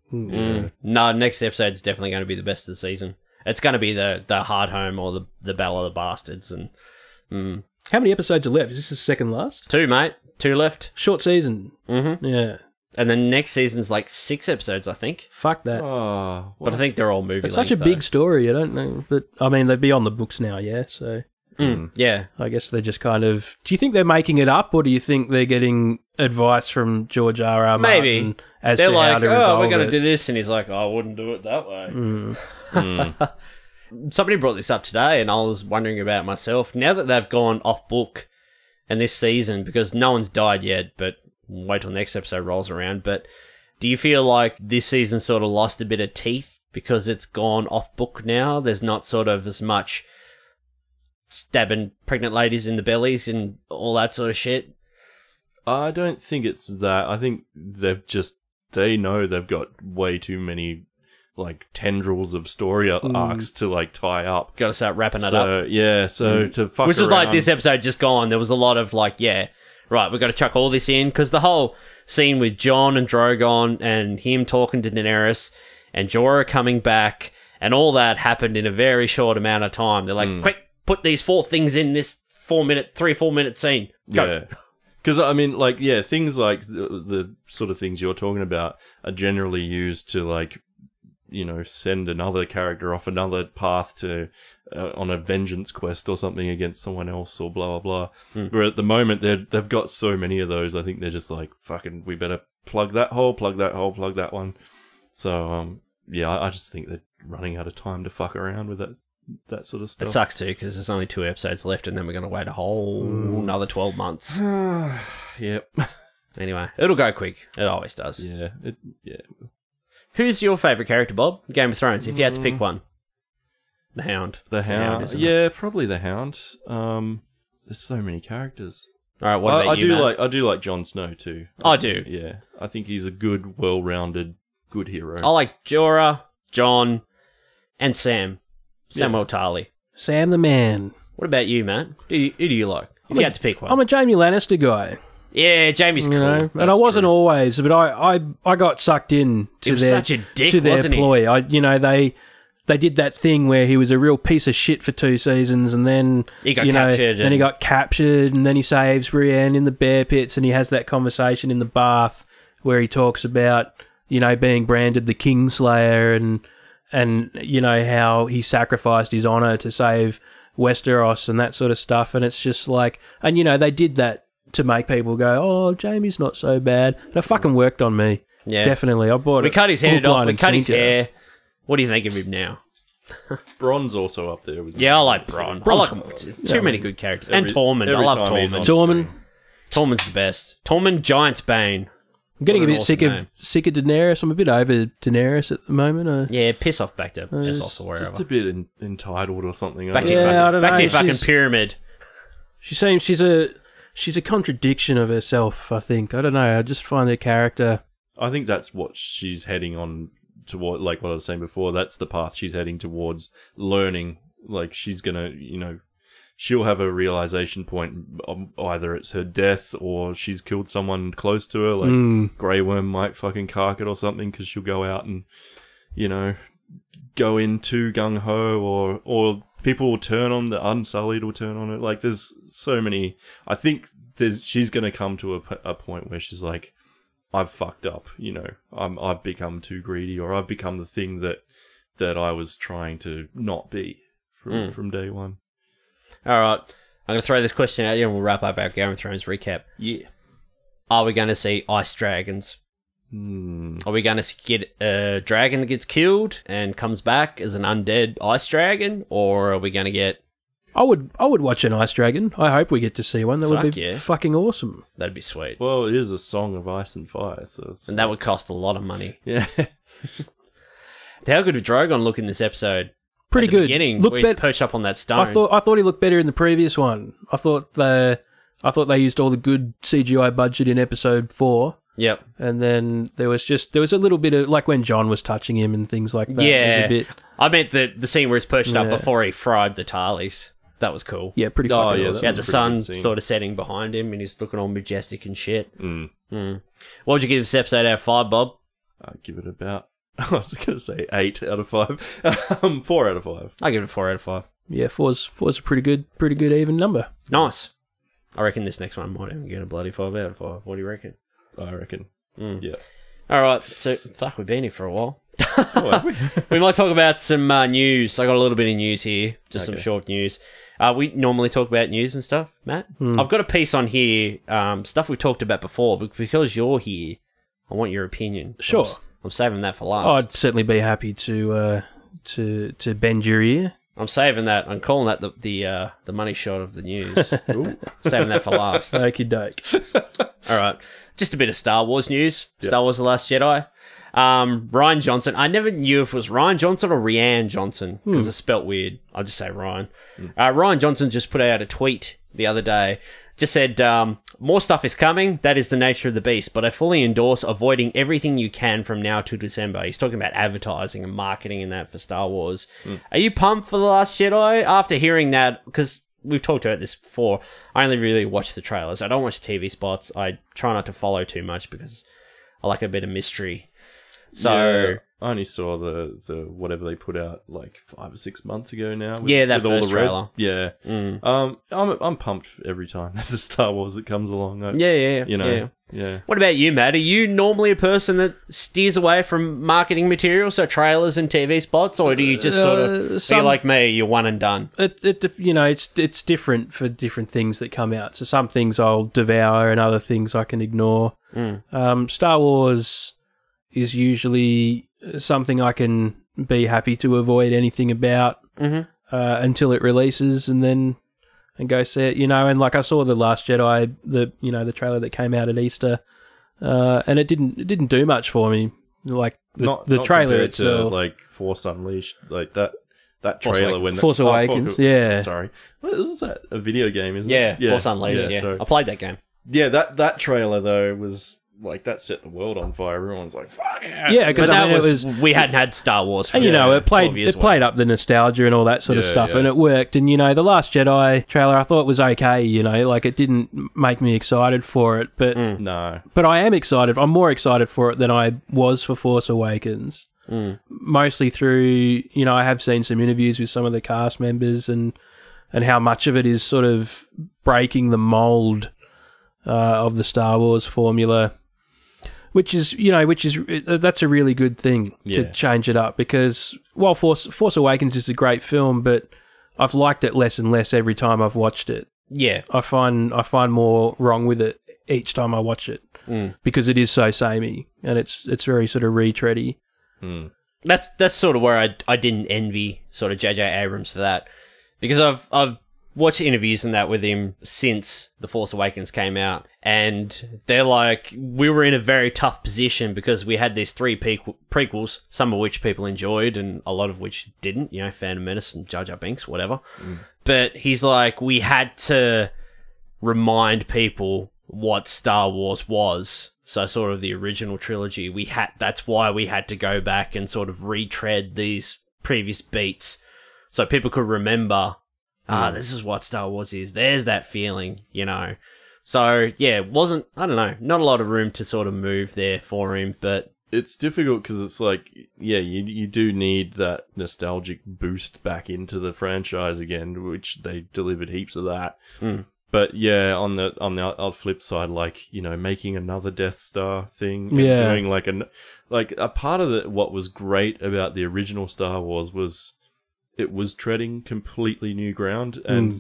next episode's definitely going to be the best of the season. It's going to be the Hard Home or the Battle of the Bastards. And how many episodes are left? Is this the second last? 2, mate. 2 left. Short season. Yeah. And the next season's like 6 episodes, I think. Fuck that. Oh, but I think they're all movie It's such a big story, I don't know. But, I mean, they'd be on the books now, yeah, so... Yeah. I guess they're just kind of... Do you think they're making it up, or do you think they're getting advice from George R.R. Maybe. Martin as they're to like, how to resolve we're going to it? do this, and he's like, I wouldn't do it that way. Somebody brought this up today, and I was wondering about it myself. Now that they've gone off book and this season, because no one's died yet, but wait till next episode rolls around, but... Do you feel like this season sort of lost a bit of teeth because it's gone off book now? There's not sort of as much stabbing pregnant ladies in the bellies and all that sort of shit? I don't think it's that. I think they know they've got way too many like tendrils of story arcs to like tie up. Got to start wrapping it up. Yeah, so to fuck Which was around. like this episode just gone. There was a lot of like, yeah, right, we've got to chuck all this in, because the whole scene with Jon and Drogon and him talking to Daenerys and Jorah coming back and all that happened in a very short amount of time. They're like, quick, put these 4 things in this 4 minute scene. Go. Yeah. Because, I mean, like, yeah, things like the sort of things you're talking about are generally used to, like, you know, send another character off another path to on a vengeance quest or something against someone else or blah, blah, blah. Where at the moment, they've got so many of those, I think they're just like, fucking, we better plug that hole, plug that hole, plug that one. So, yeah, I just think they're running out of time to fuck around with that sort of stuff. It sucks too, because there's only 2 episodes left and then we're going to wait a whole another 12 months. Yep. Anyway, it'll go quick. It always does. Yeah. Who's your favourite character, Bob? Game of Thrones, if you had to pick one. The Hound. The Hound. Isn't Yeah, probably the Hound. There's so many characters. All right, what about you, Matt? I do like Jon Snow too. I do. Yeah, I think he's a good, well-rounded, good hero. I like Jorah, Jon, and Sam. Samuel Tarly. Sam the man. What about you, Matt? Who do you like? If you had to pick one. I'm a Jaime Lannister guy. Yeah, Jamie's cool. You know, and I wasn't always, but I got sucked in to was their such a dick, to their wasn't he? ploy. They did that thing where he was a real piece of shit for 2 seasons, and then He got captured Then he got captured, and then he saves Brienne in the bear pits, and he has that conversation in the bath where he talks about being branded the Kingslayer, and how he sacrificed his honor to save Westeros and that sort of stuff. And it's just like, and they did that to make people go, oh, Jamie's not so bad. And it fucking worked on me. Yeah, definitely. I bought it. We cut his head hook, line, off. We and cut his sinker. hair. What do you think of him now? Bron's also up there with. Yeah, I like Bronn. I like him. Too many good characters. And Tormund. I love Tormund. Tormund's the best. Tormund, Giant's Bane. I'm getting a bit awesome sick of Daenerys. I'm a bit over Daenerys at the moment. Yeah, piss off back to Essos or wherever. Just a bit entitled or something. Back to your fucking pyramid. She seems she's a contradiction of herself, I think. I don't know. I just find her character. I think that's what she's heading on toward, like what I was saying before. That's the path she's heading towards, learning. Like, she's gonna, she'll have a realization point. Either it's her death or she's killed someone close to her. Like Grey Worm might fucking cark it or something, because she'll go out and you know, go in too gung ho, or people will turn on the Unsullied will turn on it. Like, there's so many. I think she's going to come to a point where she's like, I've fucked up. You know, I've become too greedy, or I've become the thing that I was trying to not be from day one. All right, I'm going to throw this question at you, and we'll wrap up our Game of Thrones recap. Yeah. Are we going to see ice dragons? Are we going to get a dragon that gets killed and comes back as an undead ice dragon, or are we going to get... I would watch an ice dragon. I hope we get to see one. That would be fucking awesome. That'd be sweet. Well, it is a song of ice and fire, so and that would cost a lot of money. Yeah. How good did Drogon look in this episode? Pretty good. Look, he's perched up on that stone. I thought he looked better in the previous one. I thought they used all the good CGI budget in episode 4. Yep. And then there was a little bit of, like when John was touching him and things like that. Yeah. Was a bit, I meant the scene where he's perched up before he fried the Tarleys. That was cool. Yeah, pretty fucking awesome. Yeah, the sun sort of setting behind him and he's looking all majestic and shit. What would you give this episode out of 5, Bob? I'd give it about, I was going to say 8 out of 5. 4 out of 5. I'll give it a 4 out of 5. Yeah, 4's a pretty good even number. Nice. I reckon this next one might even get a bloody 5 out of 5. What do you reckon? I reckon. Yeah. All right. So, fuck, we've been here for a while. We might talk about some news. I got a little bit of news here. Just some short news. We normally talk about news and stuff, Matt. I've got a piece on here, stuff we talked about before, but because you're here, I want your opinion. Sure. I'm saving that for last. I'd certainly be happy to bend your ear. I'm saving that. I'm calling that the money shot of the news. Saving that for last. Okie doke. All right. Just a bit of Star Wars news. Yep. Star Wars The Last Jedi. Rian Johnson. I never knew if it was Rian Johnson or Rian Johnson because it's spelt weird. I'll just say Ryan. Rian Johnson just put out a tweet the other day. Just said, more stuff is coming. That is the nature of the beast. But I fully endorse avoiding everything you can from now to December. He's talking about advertising and marketing and that for Star Wars. Are you pumped for The Last Jedi? After hearing that, because we've talked about this before, I only really watch the trailers. I don't watch TV spots. I try not to follow too much because I like a bit of mystery. So yeah, I only saw the whatever they put out like 5 or 6 months ago now. That first trailer. Yeah. I'm pumped every time there's a Star Wars that comes along. Yeah. What about you, Matt? Are you normally a person that steers away from marketing material, so trailers and TV spots, or do you just sort of, are you like me, you're one and done? It's different for different things that come out. So some things I'll devour and other things I can ignore. Star Wars is usually something I can be happy to avoid anything about until it releases and go see it, and like I saw The Last Jedi, the trailer that came out at Easter, and it didn't do much for me. Like the trailer itself, to, like Force Unleashed, like that trailer when Force Awakens, sorry, what is that? A video game, isn't it? Yeah, Force Unleashed. Yeah, I played that game. Yeah, that trailer though was. Like, that set the world on fire. Everyone's like, fuck yeah. Yeah, because it was... We hadn't had Star Wars for and, it played up the nostalgia and all that sort of stuff, and it worked. And, The Last Jedi trailer, I thought was okay, like, it didn't make me excited for it, but... No. But I am excited. I'm more excited for it than I was for Force Awakens. Mostly through, I have seen some interviews with some of the cast members and how much of it is sort of breaking the mold of the Star Wars formula. Which is that's a really good thing to change it up, because while Force Awakens is a great film, but I've liked it less and less every time I've watched it. Yeah, I find more wrong with it each time I watch it because it is so samey and it's very sort of retready. That's sort of where I didn't envy sort of J.J. Abrams for that, because I've watched interviews and that with him since The Force Awakens came out, and they're like, we were in a very tough position because we had these 3 prequels, some of which people enjoyed and a lot of which didn't, Phantom Menace and Jar Jar Binks, whatever. But he's like, we had to remind people what Star Wars was. So sort of the original trilogy, that's why we had to go back and sort of retread these previous beats so people could remember, this is what Star Wars is. There's that feeling, So, yeah, it wasn't, I don't know, not a lot of room to sort of move there for him, but it's difficult because it's like, yeah, you do need that nostalgic boost back into the franchise again, which they delivered heaps of that. But yeah, on the flip side, like, you know, making another Death Star thing, and doing like a part of what was great about the original Star Wars was it was treading completely new ground and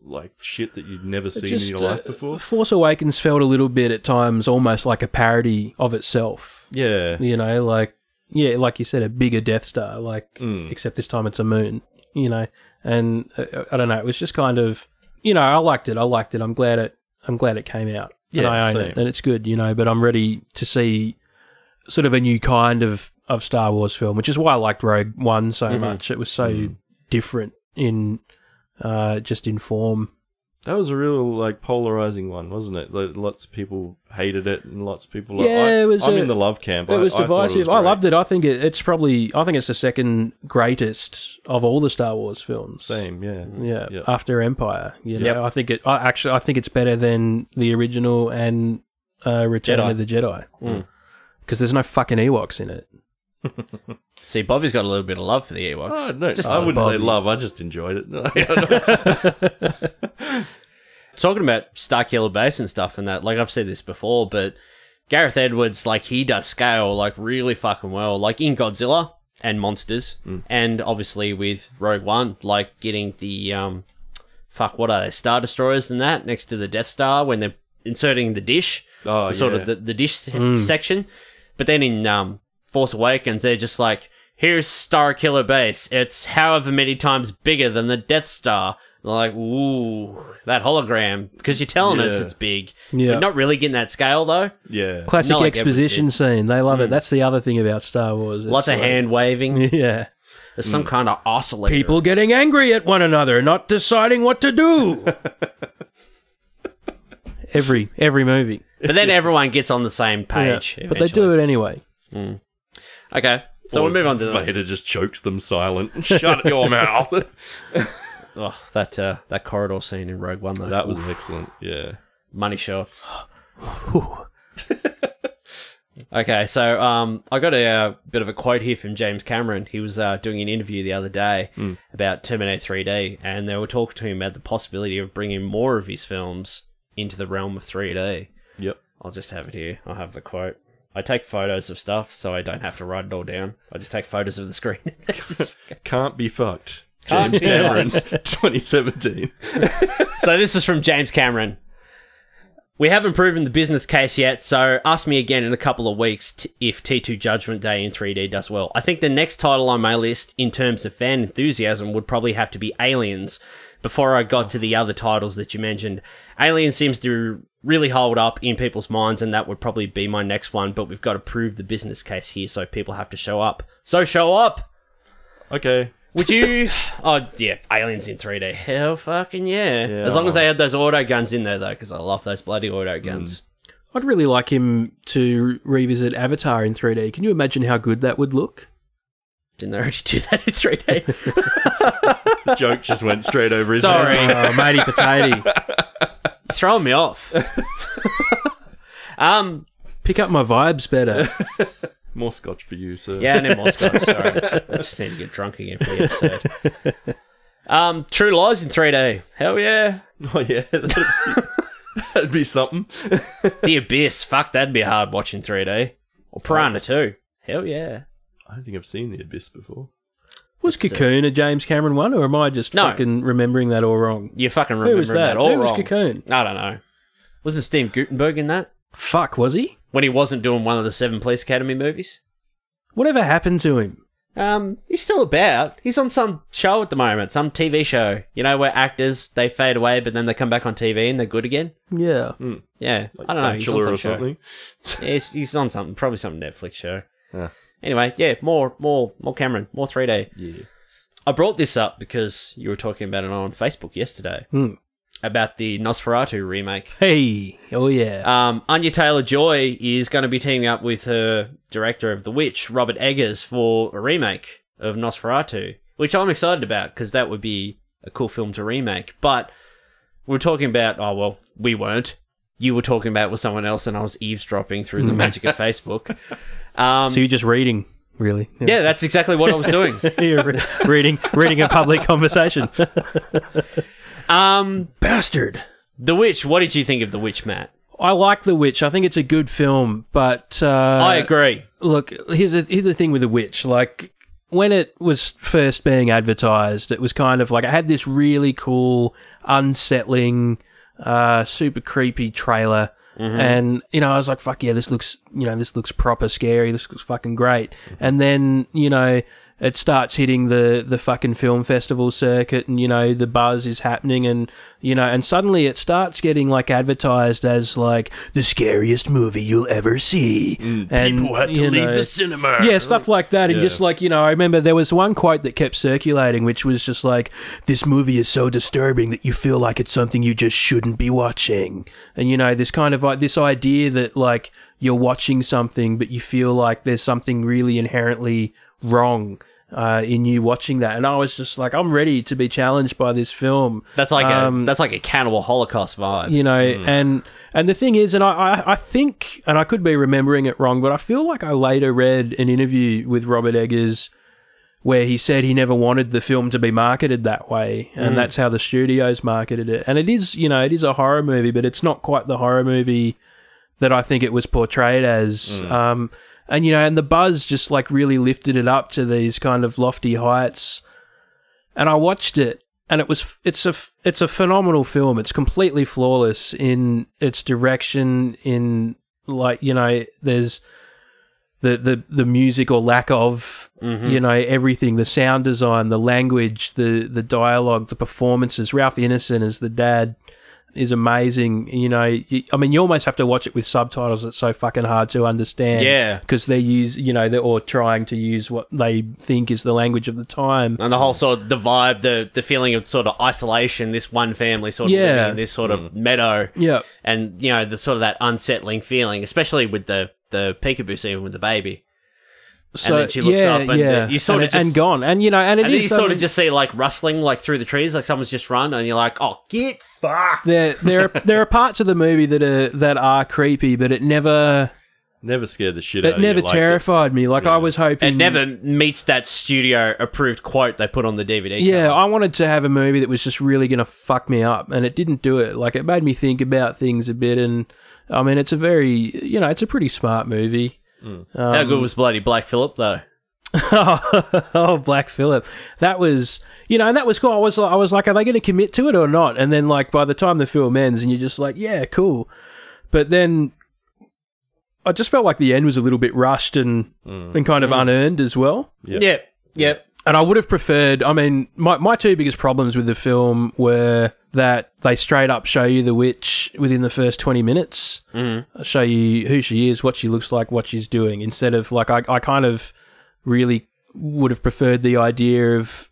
like shit that you'd never seen in your life before. Force Awakens felt a little bit at times almost like a parody of itself. Yeah. You know, like you said, a bigger Death Star, like, except this time it's a moon, you know. And I don't know, it was just kind of, you know, I liked it. I'm glad it came out. Yeah, and I own same. it, and it's good, you know, but I'm ready to see sort of a new kind of Star Wars film, which is why I liked Rogue One so much. It was so different in just in form. That was a real like polarizing one, wasn't it? Like, lots of people hated it, and lots of people. Yeah, I'm in the love camp. It was I thought divisive. I loved it. I think it's the second greatest of all the Star Wars films. Same, yeah, yeah. After Empire, you know, I think it's better than the original and Return of the Jedi, because there's no fucking Ewoks in it. See, Bobby's got a little bit of love for the Ewoks. Oh, no, I wouldn't say love. I just enjoyed it. Talking about Starkiller Base and stuff and that, like, I've said this before, but Gareth Edwards, like, he does scale, like, really fucking well. Like, in Godzilla and Monsters, and obviously with Rogue One, like, getting the, what are they, Star Destroyers and that, next to the Death Star, when they're inserting the dish, sort of the dish section. But then in Force Awakens, they're just like, here's Starkiller Base. It's however many times bigger than the Death Star. They're like, ooh, that hologram. Because you're telling us it's big. Yeah. But not really getting that scale, though. Yeah. Classic Not like exposition scene. They love it. That's the other thing about Star Wars. Lots of hand waving. Yeah. There's some kind of oscillator. People getting angry at one another, not deciding what to do. Every movie. But then everyone gets on the same page. But they do it anyway. Okay. So we'll move on to Vader just chokes them silent. Shut your mouth. Oh, that corridor scene in Rogue One, though. That was excellent. Yeah. Money shots. Okay, so I got a bit of a quote here from James Cameron. He was doing an interview the other day about Terminator 3D, and they were talking to him about the possibility of bringing more of his films into the realm of 3D. Yep. I'll just have it here. I'll have the quote. I take photos of stuff, so I don't have to write it all down. I just take photos of the screen. Can't be fucked. James Cameron, 2017. So this is from James Cameron. We haven't proven the business case yet, so ask me again in a couple of weeks if T2 Judgment Day in 3D does well. I think the next title on my list in terms of fan enthusiasm would probably have to be Aliens, before I got to the other titles that you mentioned. Aliens seems to really hold up in people's minds, and that would probably be my next one, but we've got to prove the business case here, so people have to show up. So show up! Okay. Would you... Oh, yeah, Aliens in 3D. Hell fucking yeah. As long as they had those auto guns in there, though, because I love those bloody auto guns. I'd really like him to revisit Avatar in 3D. Can you imagine how good that would look? Didn't they already do that in 3D? The joke just went straight over his Sorry. head. Oh, matey potato. Throwing me off. Pick up my vibes better. More scotch for you, sir. Yeah, I need more scotch. Sorry. I just need to get drunk again for the episode. True Lies in 3D. Hell yeah. Oh, yeah. That'd be something. The Abyss. Fuck, that'd be hard watching 3D. Or Piranha 2. Hell yeah. I don't think I've seen The Abyss before. Was Cocoon a James Cameron one, or am I just fucking remembering that all wrong? You're fucking remembering Who was that? all Who wrong. was Cocoon? I don't know. Was it Steve Guttenberg in that? Fuck, was he? When he wasn't doing one of the 7 Police Academy movies? Whatever happened to him? He's still about. He's on some show at the moment, some TV show. You know, where actors, they fade away, but then they come back on TV and they're good again? Yeah. Yeah. Like I don't know. He's on Bachelor some or something. show. Yeah, he's on something. Probably some Netflix show. Yeah. Anyway, yeah, more Cameron, more 3D. Yeah. I brought this up because you were talking about it on Facebook yesterday. About the Nosferatu remake. Hey. Oh, yeah. Anya Taylor-Joy is going to be teaming up with her director of The Witch, Robert Eggers, for a remake of Nosferatu, which I'm excited about because that would be a cool film to remake. But we're talking about, we weren't. you were talking about with someone else, and I was eavesdropping through the magic of Facebook. So you're just reading, really? Yeah, that's exactly what I was doing. You're reading a public conversation. Bastard. The Witch. What did you think of The Witch, Matt? I like The Witch. I think it's a good film, but I agree. Look, here's the thing with The Witch. Like, when it was first being advertised, it was kind of like it had this really cool, unsettling, super creepy trailer. And, you know, I was like, fuck yeah, this looks proper scary. This looks fucking great. And then, you know, it starts hitting the fucking film festival circuit, and, you know, the buzz is happening, and, you know, and suddenly it starts getting, like, advertised as, like, the scariest movie you'll ever see. And people had to leave the cinema. Yeah, stuff like that. And just, like, you know, I remember there was one quote that kept circulating, which was just like, this movie is so disturbing that you feel like it's something you just shouldn't be watching. And, you know, this kind of, like, this idea that, like, you're watching something, but you feel like there's something really inherently wrong in you watching that. And I was just like, I'm ready to be challenged by this film. That's like a Cannibal Holocaust vibe, you know. And the thing is, and I think, and I could be remembering it wrong, but I feel like I later read an interview with Robert Eggers where he said he never wanted the film to be marketed that way, and that's how the studios marketed it. And it is, you know, it is a horror movie, but it's not quite the horror movie that I think it was portrayed as. And, you know, and the buzz just, like, really lifted it up to these kind of lofty heights. And I watched it, and it's a phenomenal film. It's completely flawless in its direction, in, like, you know, there's the music or lack of, you know, everything, the sound design, the language, the dialogue, the performances. Ralph Ineson as the dad is amazing. You know, I mean, you almost have to watch it with subtitles. It's so fucking hard to understand. Yeah. Because they're or trying to use what they think is the language of the time. And the whole sort of the vibe, the feeling of sort of isolation, this one family sort of living in this sort of meadow. Yeah. And, you know, the sort of that unsettling feeling, especially with the peekaboo scene with the baby. So, and then she looks up and you sort of just... And gone. And, you know, and then you sort of just see, like, rustling, like, through the trees, like someone's just run, and you're like, oh, get fucked. There are parts of the movie that are creepy, but it never scared the shit out of you. It never terrified me. Like, I was hoping... It never meets that studio-approved quote they put on the DVD Yeah, cover. I wanted to have a movie that was just really going to fuck me up, and it didn't do it. Like, it made me think about things a bit, and, I mean, it's a pretty smart movie. How good was bloody Black Phillip, though? Oh, Black Phillip. That was, you know, and that was cool. I was like, are they going to commit to it or not? And then, like, by the time the film ends, and you're just like, yeah, cool. But then I just felt like the end was a little bit rushed and kind of unearned as well. Yep. And I would have preferred, I mean, my two biggest problems with the film were that they straight up show you the witch within the first 20 minutes, show you who she is, what she looks like, what she's doing, instead of, like, I kind of really would have preferred the idea of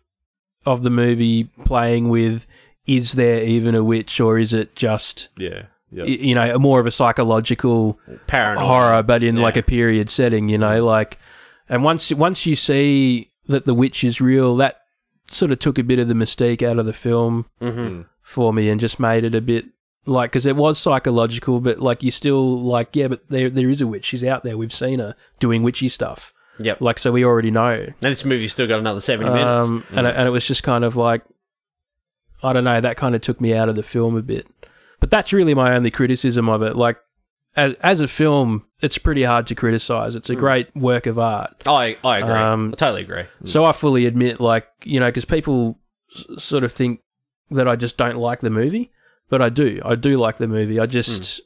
the movie playing with, is there even a witch, or is it just, you know, more of a psychological paranormal horror, but in like a period setting, you know, like, and once you see that the witch is real, that sort of took a bit of the mystique out of the film for me, and just made it a bit like, because it was psychological, but, like, you still, like, yeah, but there is a witch, she's out there, we've seen her doing witchy stuff. Yep. Like, so we already know. And this movie's still got another 70 minutes. And it was just kind of like, I don't know, that kind of took me out of the film a bit. But that's really my only criticism of it. Like, as a film, it's pretty hard to criticize. It's a great work of art. I agree. I totally agree. So I fully admit, like, you know, because people sort of think that I just don't like the movie, but I do. I do like the movie. I just...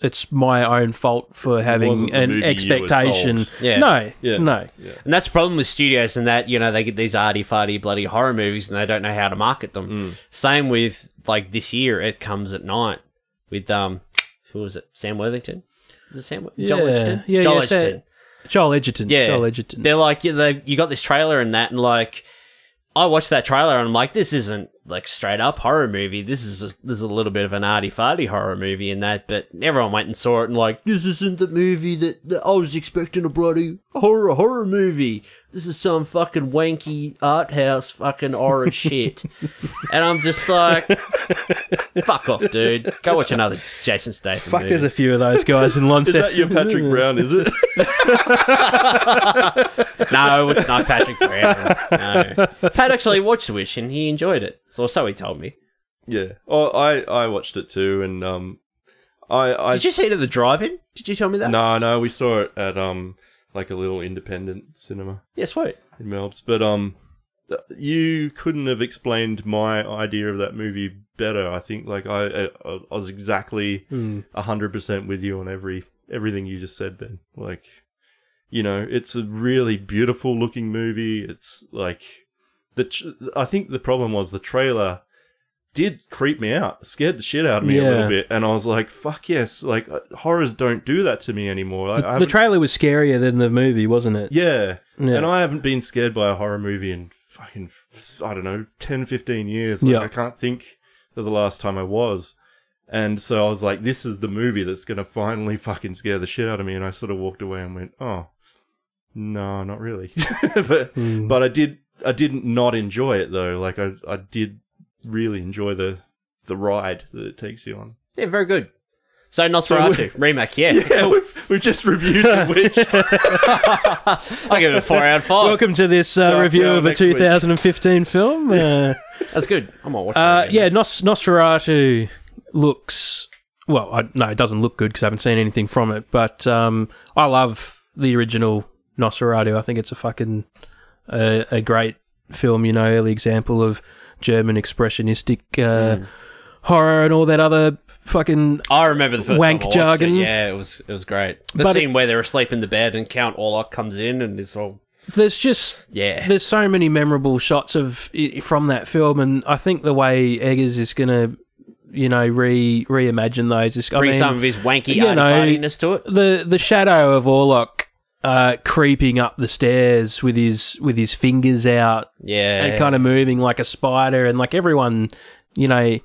It's my own fault for having an expectation. No. And that's the problem with studios, and that, you know, they get these arty-farty bloody horror movies and they don't know how to market them. Same with, like, this year, It Comes at Night with, who was it? Sam Worthington? Is it Sam? Joel Edgerton? Joel Edgerton. Joel Edgerton. Yeah. Joel Edgerton. They're like, you got this trailer and that, and, like, I watched that trailer and I'm like, this isn't like straight up horror movie. This is a little bit of an arty-farty horror movie in that, but everyone went and saw it and like, this isn't the movie that I was expecting, a bloody horror movie. This is some fucking wanky art house fucking horror shit. And I'm just like, fuck off, dude. Go watch another Jason Statham movie. There's a few of those guys in Launceston. Is that your Patrick Brown, is it? No, it's not Patrick Brown. No. Pat actually watched Wish and he enjoyed it. So he told me. Yeah. Oh, I watched it too, and Did you see it at the drive-in? Did you tell me that? No, we saw it at like a little independent cinema. Yeah, sweet. In Melbourne. But you couldn't have explained my idea of that movie better. I think like I was exactly 100% with you on everything you just said, Ben. Like, you know, it's a really beautiful looking movie. It's like I think the problem was the trailer did creep me out, scared the shit out of me a little bit, and I was like, fuck yes, like horrors don't do that to me anymore. The trailer was scarier than the movie, wasn't it? Yeah, and I haven't been scared by a horror movie in fucking, I don't know, 10, 15 years. Like, I can't think of the last time I was. And so I was like, this is the movie that's going to finally fucking scare the shit out of me, and I sort of walked away and went, oh, no, not really. but I didn't not enjoy it, though. Like, I did really enjoy the ride that it takes you on. Yeah, very good. So Nosferatu remake, cool. we've just reviewed The Witch. I'll give it a 4 out of 5. Welcome to this review of a 2015 film. That's good. I'm gonna watch that. Yeah, Nosferatu looks well. No, it doesn't look good because I haven't seen anything from it. But I love the original Nosferatu. I think it's a fucking a great film. You know, early example of German expressionistic horror and all that other fucking I remember the first wank time I watched jargon. It. Yeah, it was great. The scene where they're asleep in the bed and Count Orlok comes in and is all. There's there's so many memorable shots from that film, and I think the way Eggers is gonna, you know, reimagine those is bring some of his wanky arty-fartiness to it. The shadow of Orlok creeping up the stairs with his fingers out, and kind of moving like a spider, and like everyone, you know,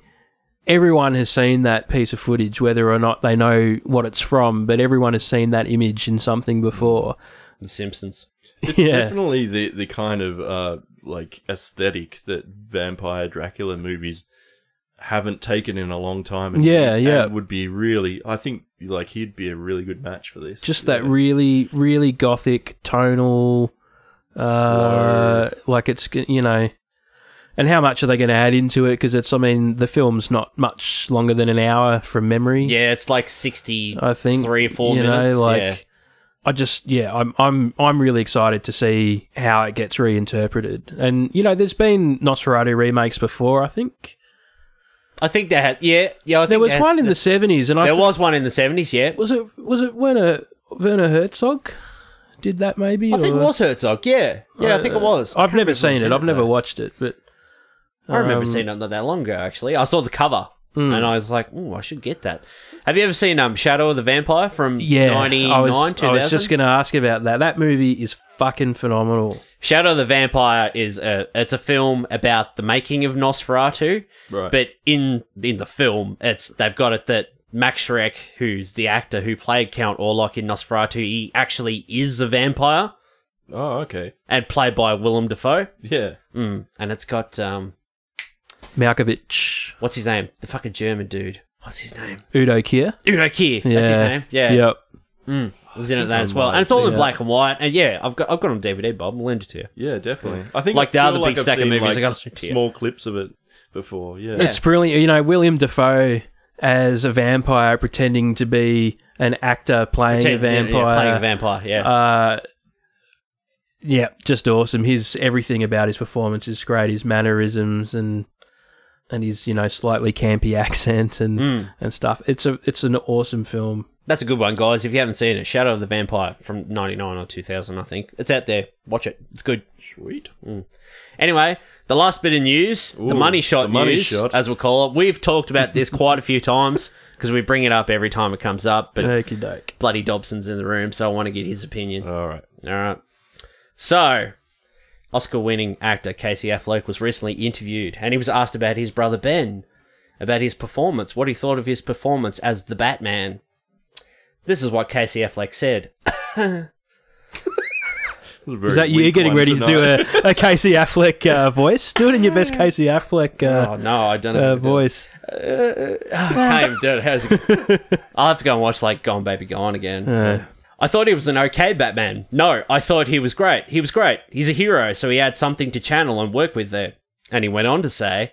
everyone has seen that piece of footage, whether or not they know what it's from, but everyone has seen that image in something before. The Simpsons. It's definitely the kind of like aesthetic that vampire Dracula movies haven't taken in a long time, and would be really. I think like he'd be a really good match for this. Just that really, really gothic tonal, like it's, you know. And how much are they going to add into it? Because it's, I mean, the film's not much longer than an hour from memory. Yeah, it's like 60, I think, 3 or 4 minutes. Know, like, I just, I'm really excited to see how it gets reinterpreted. And you know, there's been Nosferatu remakes before. I think there has. I think there was one in the 70s, and there was one in the 70s. Yeah, was it Werner Herzog did that? Maybe I think it was Herzog. Yeah, I think it was. I've never seen it. I've never watched it, but. I remember seeing it not that long ago, actually. I saw the cover, and I was like, I should get that. Have you ever seen Shadow of the Vampire from 99, 2000? I was just going to ask about that. That movie is fucking phenomenal. Shadow of the Vampire it's a film about the making of Nosferatu, right. But in the film, they've got it that Max Schreck, who's the actor who played Count Orlok in Nosferatu, he actually is a vampire. Oh, okay. And played by Willem Dafoe. Yeah. And it's got... Malkovich. What's his name? The fucking German dude. What's his name? Udo Kier. Udo Kier. That's his name. Yeah. Yep. It was in it that as well. And it's all in black and white. And I've got it on DVD, Bob. I'll lend it to you. Yeah, definitely. I think like the other big stack of movies, I got small clips of it before. Yeah. It's brilliant. You know, William Dafoe as a vampire pretending to be an actor playing a vampire. Yeah, playing a vampire, yeah, just awesome. Everything about his performance is great. His mannerisms and his, you know, slightly campy accent and stuff. It's an awesome film. That's a good one, guys. If you haven't seen it, Shadow of the Vampire from 99 or 2000, I think. It's out there. Watch it. It's good. Sweet. Anyway, the last bit of news, the money shot news, as we'll call it. We've talked about this quite a few times because we bring it up every time it comes up. But okey-doke. Bloody Dobson's in the room, so I want to get his opinion. All right. So, Oscar-winning actor Casey Affleck was recently interviewed, and he was asked about his brother Ben, about his performance, what he thought of his performance as the Batman. This is what Casey Affleck said. Is that you getting ready to do a Casey Affleck voice? Do it in your best Casey Affleck oh, no, I don't know voice. I can't even do it. How's it? I'll have to go and watch, like, Gone Baby Gone again. I thought he was an okay Batman. No, I thought he was great. He was great. He's a hero, so he had something to channel and work with there. And he went on to say,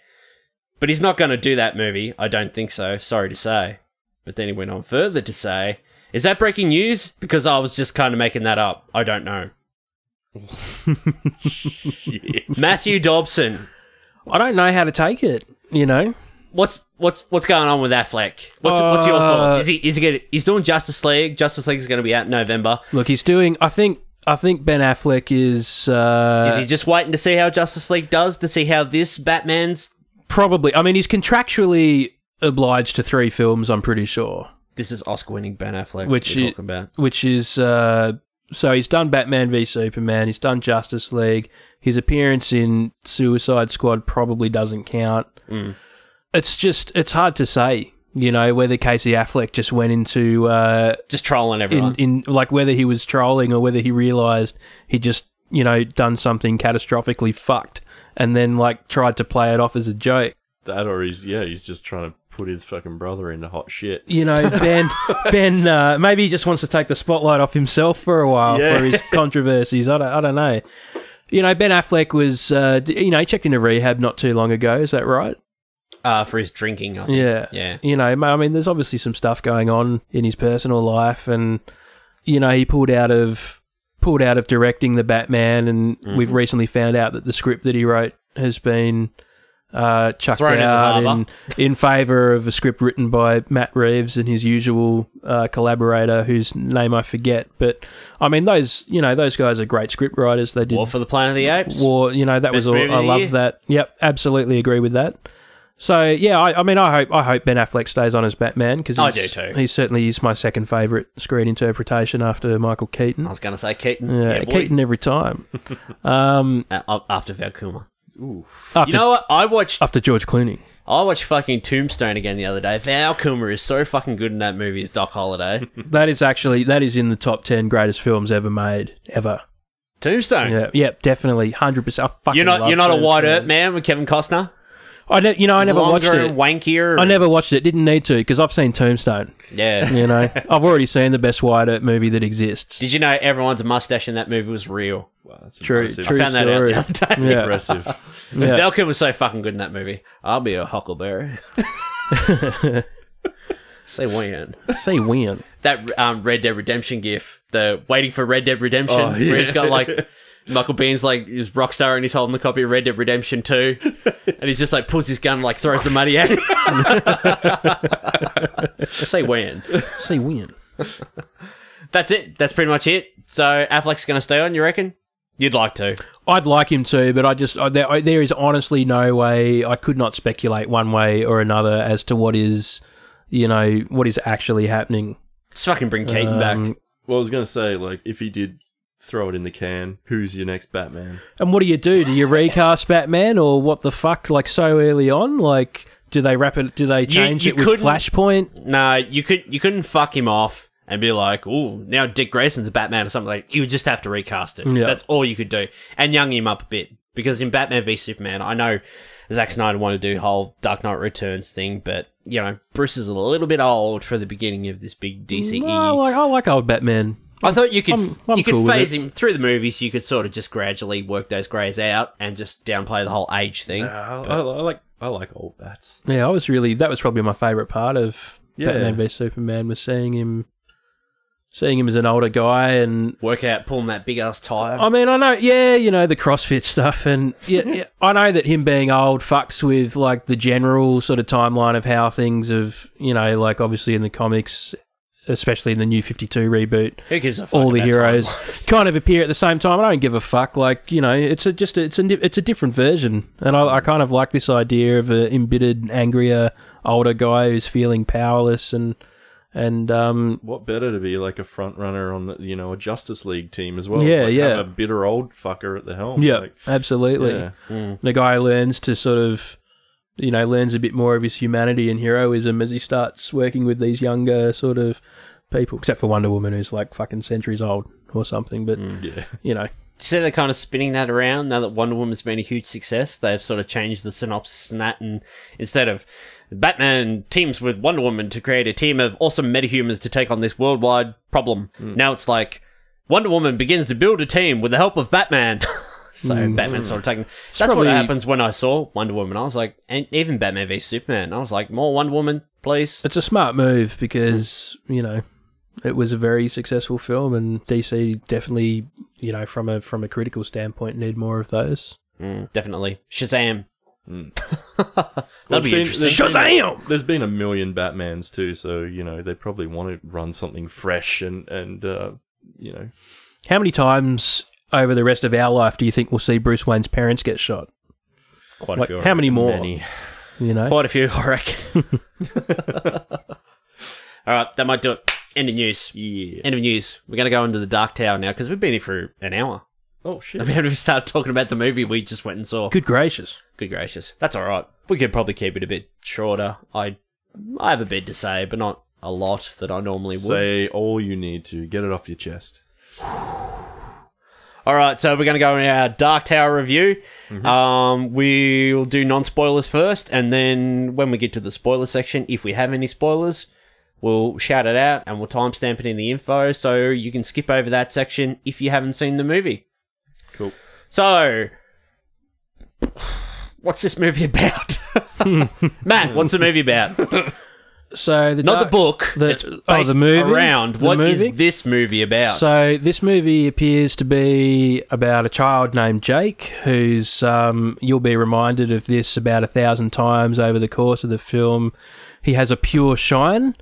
but he's not going to do that movie. I don't think so. Sorry to say. But then he went on further to say, is that breaking news? Because I was just kind of making that up. I don't know. Matthew Dobson. I don't know how to take it, you know. What's going on with Affleck? What's your thoughts? He's doing Justice League. Justice League is going to be out in November. Look, he's doing. I think Ben Affleck is. Is he just waiting to see how Justice League does? To see how this Batman's probably. I mean, he's contractually obliged to 3 films. I'm pretty sure. This is Oscar-winning Ben Affleck. Which is. So he's done Batman v Superman. He's done Justice League. His appearance in Suicide Squad probably doesn't count. It's hard to say, you know, whether Casey Affleck just went into just trolling everyone, in like whether he was trolling or whether he realised he just, you know, done something catastrophically fucked and then like tried to play it off as a joke. That or he's just trying to put his fucking brother into hot shit. You know, Ben maybe he just wants to take the spotlight off himself for a while for his controversies. I don't know. You know, Ben Affleck was, you know, he checked into rehab not too long ago. Is that right? For his drinking, I think. Yeah. You know, I mean, there's obviously some stuff going on in his personal life, and you know, he pulled out of directing the Batman, and we've recently found out that the script that he wrote has been chucked out in favour of a script written by Matt Reeves and his usual collaborator, whose name I forget. But I mean, those guys are great script writers. They did War for the Planet of the Apes. War, you know, that Best was all. movie I of the love year. that. Yep, absolutely agree with that. So yeah, I mean, I hope Ben Affleck stays on as Batman because I do too. He certainly is my second favourite screen interpretation after Michael Keaton. I was going to say Keaton. Yeah, Keaton every time. After Val Kilmer. Ooh. You know what? After George Clooney. I watched fucking Tombstone again the other day. Val Kilmer is so fucking good in that movie as Doc Holliday. That is in the top 10 greatest films ever made, ever. Tombstone? Yeah, definitely, 100%. You're not a White Earp man with Kevin Costner? I never watched it. Wankier. I never watched it. Didn't need to because I've seen Tombstone. Yeah. You know, I've already seen the best White Earp movie that exists. Did you know everyone's mustache in that movie was real? Wow, that's True. impressive. I found that out the other day. Yeah. Impressive. Yeah. Val Kilmer was so fucking good in that movie. I'll be a huckleberry. Say when. Say when. That Red Dead Redemption gif. The waiting for Red Dead Redemption. Oh, yeah. Where he's got like... Michael Bean's like his rock star and he's holding the copy of Red Dead Redemption 2 and he's just like pulls his gun and like throws the money at him. Say when. Say when. That's it. That's pretty much it. So Affleck's going to stay on, you reckon? You'd like to. I'd like him to, but there is honestly no way. I could not speculate one way or another as to what is actually happening. Just fucking bring Keaton back. Well, I was going to say, like, if he did throw it in the can, who's your next Batman? And what do you do? Do you recast Batman or what the fuck? Like so early on, like do they wrap it? Do they change it with Flashpoint? No, you couldn't fuck him off and be like, oh, now Dick Grayson's Batman or something. Like you would just have to recast it. Yeah. That's all you could do, and young him up a bit because in Batman v Superman, I know Zack Snyder wanted to do the whole Dark Knight Returns thing, but you know Bruce is a little bit old for the beginning of this big DCE. No, I like old Batman. I thought you could I'm cool with phase him through the movies. You could sort of just gradually work those greys out and just downplay the whole age thing. I like old bats. Yeah, that was probably my favourite part of Batman v Superman was seeing him as an older guy and work out pulling that big ass tire. I mean, I know, the CrossFit stuff, and I know that him being old fucks with like the general sort of timeline of how things have, like obviously in the comics. Especially in the New 52 reboot, who gives a fuck? All the heroes kind of appear at the same time. I don't give a fuck. Like it's a different version, and I kind of like this idea of an embittered, angrier, older guy who's feeling powerless and And what better to be like a front runner on the, a Justice League team as well? Yeah, It's like yeah. have a bitter old fucker at the helm. yeah, Like, absolutely. yeah. The guy learns to sort of, learns a bit more of his humanity and heroism as he starts working with these younger sort of people, except for Wonder Woman, who's like fucking centuries old or something. But, So they're kind of spinning that around now that Wonder Woman's been a huge success. They've sort of changed the synopsis and that, and instead of Batman teams with Wonder Woman to create a team of awesome metahumans to take on this worldwide problem, now it's like Wonder Woman begins to build a team with the help of Batman. So Batman's sort of taking... That's probably what happens when I saw Wonder Woman. I was like, and even Batman v Superman, I was like, more Wonder Woman, please. It's a smart move because, it was a very successful film, and DC definitely, from a critical standpoint, need more of those. Definitely. Shazam. That'd be interesting. Shazam! There's been a million Batmans too, so they probably want to run something fresh and How many times over the rest of our life do you think we'll see Bruce Wayne's parents get shot? Quite a few. How many more? Many. Quite a few, I reckon. All right, that might do it. End of news. Yeah. End of news. We're going to go into the Dark Tower now because we've been here for an hour. Oh shit. I mean, we start talking about the movie we just went and saw. Good gracious. Good gracious. That's all right. We could probably keep it a bit shorter. I have a bit to say, but not a lot that I normally would. Say all you need to. Get it off your chest. All right, so we're going to go in our Dark Tower review. We'll do non-spoilers first, and then when we get to the spoiler section, if we have any spoilers, we'll shout it out and we'll timestamp it in the info so you can skip over that section if you haven't seen the movie. Cool. So, what's this movie about? Matt, what's the movie about? So Not the book. It's based the movie around. What is this movie about? So this movie appears to be about a child named Jake, who's you'll be reminded of this about 1,000 times over the course of the film. He has a pure shine,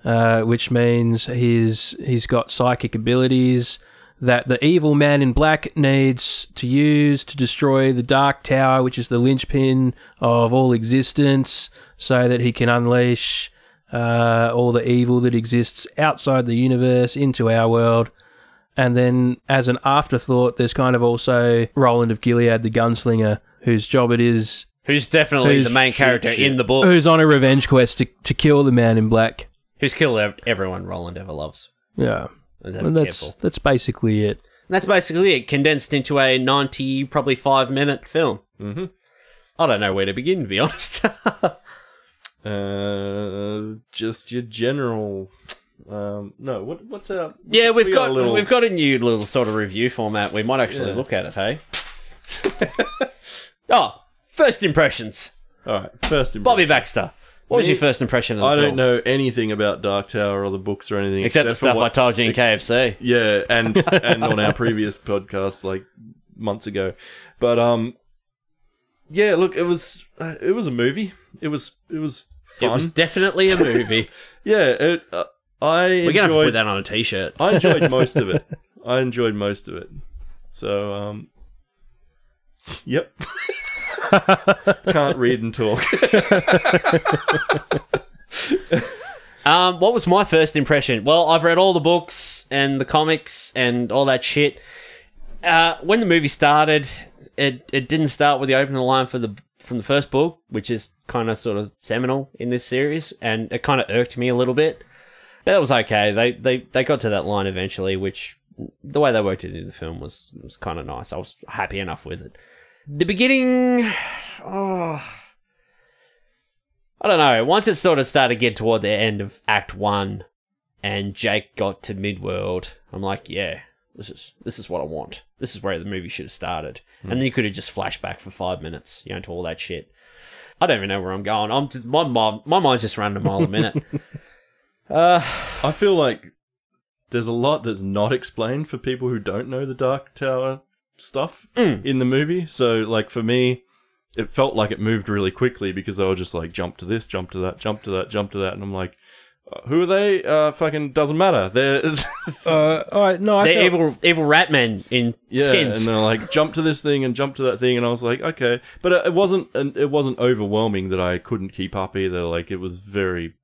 which means he's got psychic abilities that the evil man in black needs to use to destroy the Dark Tower, which is the linchpin of all existence, so that he can unleash all the evil that exists outside the universe into our world. And then, as an afterthought, there's kind of also Roland of Gilead, the gunslinger, whose job it is... Who's definitely the main character in the book. Who's on a revenge quest to kill the man in black. Who's killed everyone Roland ever loves. Yeah. And that's basically it. And that's basically it, condensed into a 90, probably 5-minute film. Mm-hmm. I don't know where to begin, to be honest. Just your general. No, what's our? Yeah, we've got a new little sort of review format. We might actually look at it. Hey. First impressions. All right, first impressions. Bobby Baxter. What was your first impression of the film? I don't know anything about Dark Tower or the books or anything except the stuff I told you in KFC. Yeah, and on our previous podcast like months ago. But yeah, look, it was a movie. It was fun. It was definitely a movie. Yeah, we're gonna have to put that on a t-shirt. I enjoyed most of it. So yep. Can't read and talk. What was my first impression? Well, I've read all the books and the comics and all that shit. When the movie started, it didn't start with the opening line from the first book, which is kind of sort of seminal in this series, and it kind of irked me a little bit. But it was okay. They got to that line eventually, which the way they worked it into the film was kind of nice. I was happy enough with it. The beginning, I don't know. Once it sort of started to get toward the end of Act 1 and Jake got to Midworld, I'm like, yeah, this is what I want. This is where the movie should have started. And then you could have just flashed back for 5 minutes, to all that shit. I don't even know where I'm going. My mind's just running a mile a minute. I feel like there's a lot that's not explained for people who don't know the Dark Tower stuff in the movie. So, like, for me, it felt like it moved really quickly because they were just like, jump to this, jump to that, jump to that, jump to that. And I'm like, who are they? Fucking doesn't matter. They're they're evil rat men in skins. And they're like, jump to this thing and jump to that thing, and I was like, okay, but it wasn't overwhelming that I couldn't keep up either. Like, it was very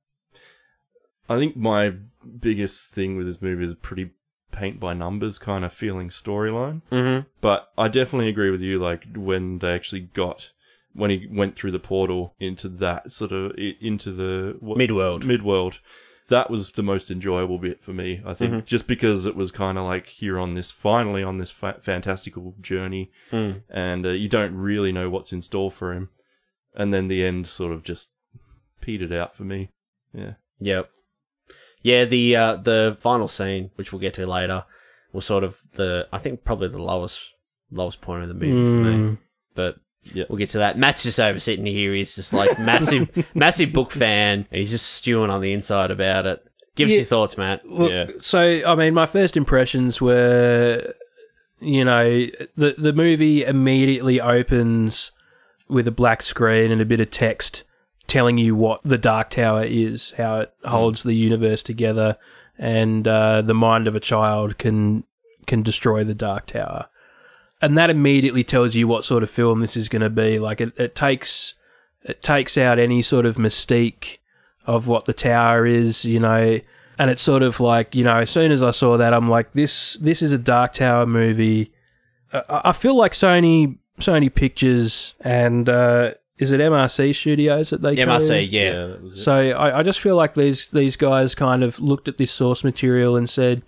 I think my biggest thing with this movie is pretty paint by numbers kind of feeling storyline. Mm-hmm. But I definitely agree with you, like, when they actually when he went through the portal into that sort of, into the... Midworld. That was the most enjoyable bit for me, I think, just because it was kind of like here on this, finally on this fantastical journey, and you don't really know what's in store for him. And then the end sort of just petered out for me. Yeah. Yep. Yeah, the final scene, which we'll get to later, was sort of I think probably the lowest point of the movie for me. But we'll get to that. Matt's just over sitting here. He's just like massive book fan, and he's just stewing on the inside about it. Give us your thoughts, Matt. Look, so, I mean, my first impressions were, the movie immediately opens with a black screen and a bit of text telling you what the Dark Tower is, how it holds the universe together, and the mind of a child can destroy the Dark Tower. And that immediately tells you what sort of film this is going to be. Like, it takes out any sort of mystique of what the tower is, and it's sort of like, as soon as I saw that, I'm like, this is a Dark Tower movie. I feel like Sony Pictures and is it MRC Studios that they call MRC, it? yeah. So I just feel like these guys kind of looked at this source material and said,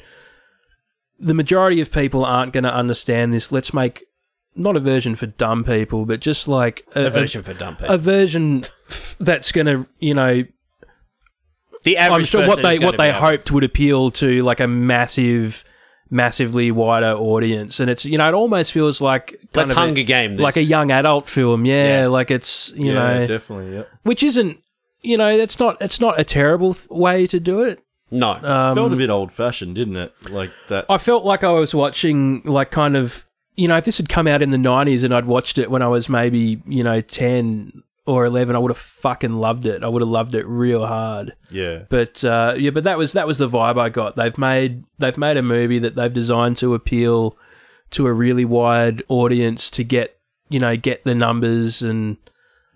the majority of people aren't going to understand this. Let's make not a version for dumb people, but just like a version for dumb people. A version that's going to, the average I'm sure person what they hoped would appeal to like a massively wider audience, and it's it almost feels like let's Hunger Game this. Like a young adult film, like it's definitely, yeah. Which isn't it's not a terrible way to do it. No, felt a bit old fashioned, didn't it? Like that. I felt like I was watching like kind of if this had come out in the 90s and I'd watched it when I was maybe 10 or 11, I would have fucking loved it. I would have loved it real hard. Yeah. But but that was the vibe I got. They've made a movie that they've designed to appeal to a really wide audience to get the numbers and.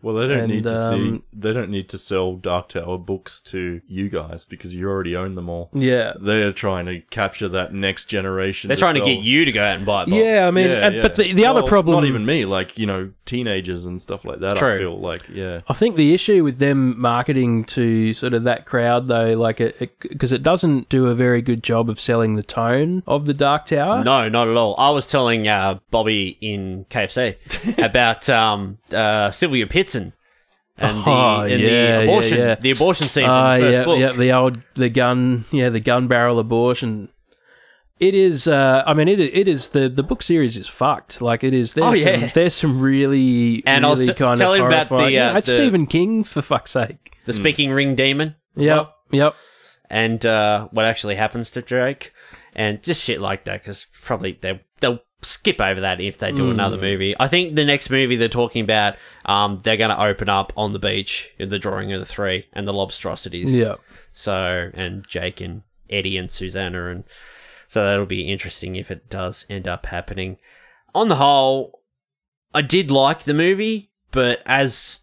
Well, they don't need to sell Dark Tower books to you guys because you already own them all. Yeah. They're trying to capture that next generation. They're trying to get you to go out and buy a book. Yeah, I mean, but the other problem... Not even me, like, teenagers and stuff like that, True. I feel like, I think the issue with them marketing to sort of that crowd, though, like, because it doesn't do a very good job of selling the tone of the Dark Tower. No, not at all. I was telling Bobby in KFC about Sylvia Pitson and the abortion scene from the first book. The gun barrel abortion. It is. It is the book series is fucked. Like it is. There's some really and really I was kind telling of about it's Stephen King, for fuck's sake. The speaking ring demon. Yep. And what actually happens to Drake, and just shit like that, because probably they'll skip over that if they do another movie. I think the next movie they're talking about, they're going to open up on the beach in the Drawing of the Three and the Lobstrosities. Yeah. So, and Jake and Eddie and Susanna, and so that'll be interesting if it does end up happening. On the whole, I did like the movie, but as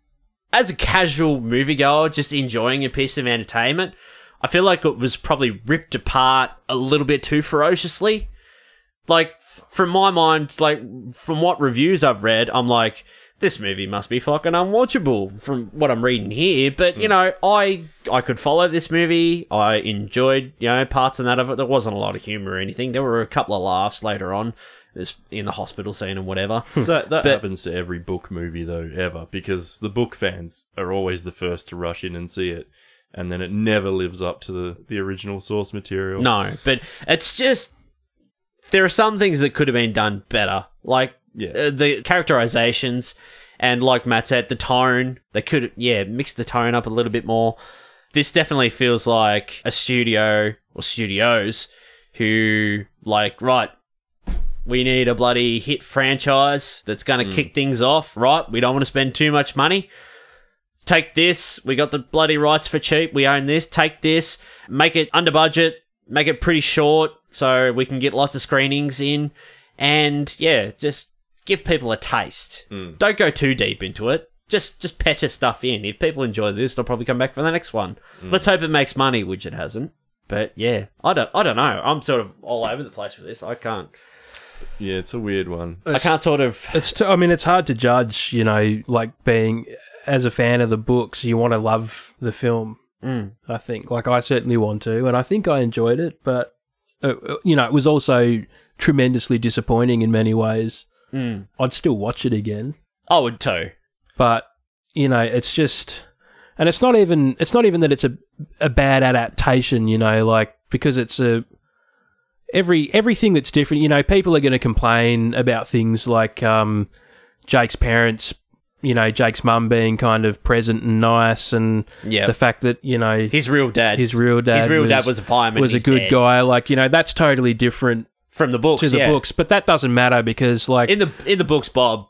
a casual moviegoer, just enjoying a piece of entertainment, I feel like it was probably ripped apart a little bit too ferociously. Like, from my mind, like, from what reviews I've read, I'm like, this movie must be fucking unwatchable from what I'm reading here. But, I could follow this movie. I enjoyed, parts of that of it. There wasn't a lot of humor or anything. There were a couple of laughs later on in the hospital scene and whatever. That happens to every book movie, though, ever, because the book fans are always the first to rush in and see it. And then it never lives up to the original source material. No, but it's just... There are some things that could have been done better. Like, the characterizations and, like Matt said, the tone. They could, mix the tone up a little bit more. This definitely feels like a studio or studios who, like, right, we need a bloody hit franchise that's going to kick things off, right? We don't want to spend too much money. Take this. We got the bloody rights for cheap. We own this. Take this. Make it under budget. Make it pretty short so we can get lots of screenings in. And, just give people a taste. Don't go too deep into it. just petter stuff in. If people enjoy this, they'll probably come back for the next one. Let's hope it makes money, which it hasn't. But yeah, I don't know. I'm sort of all over the place with this. I can't. Yeah, it's a weird one. I can't sort of. I mean, it's hard to judge. You know, like being as a fan of the books, you want to love the film. I think, like, I certainly want to, and I think I enjoyed it. But you know, it was also tremendously disappointing in many ways. I'd still watch it again. I would too. But you know, it's just, and it's not even that it's a bad adaptation. You know, like, because it's everything that's different. You know, people are going to complain about things like Jake's parents. You know, Jake's mum being kind of present and nice, and the fact that, you know, his real dad was a fireman, was a good guy. Like, you know, that's totally different from the books to the books, but that doesn't matter because, like, in the books, Bob,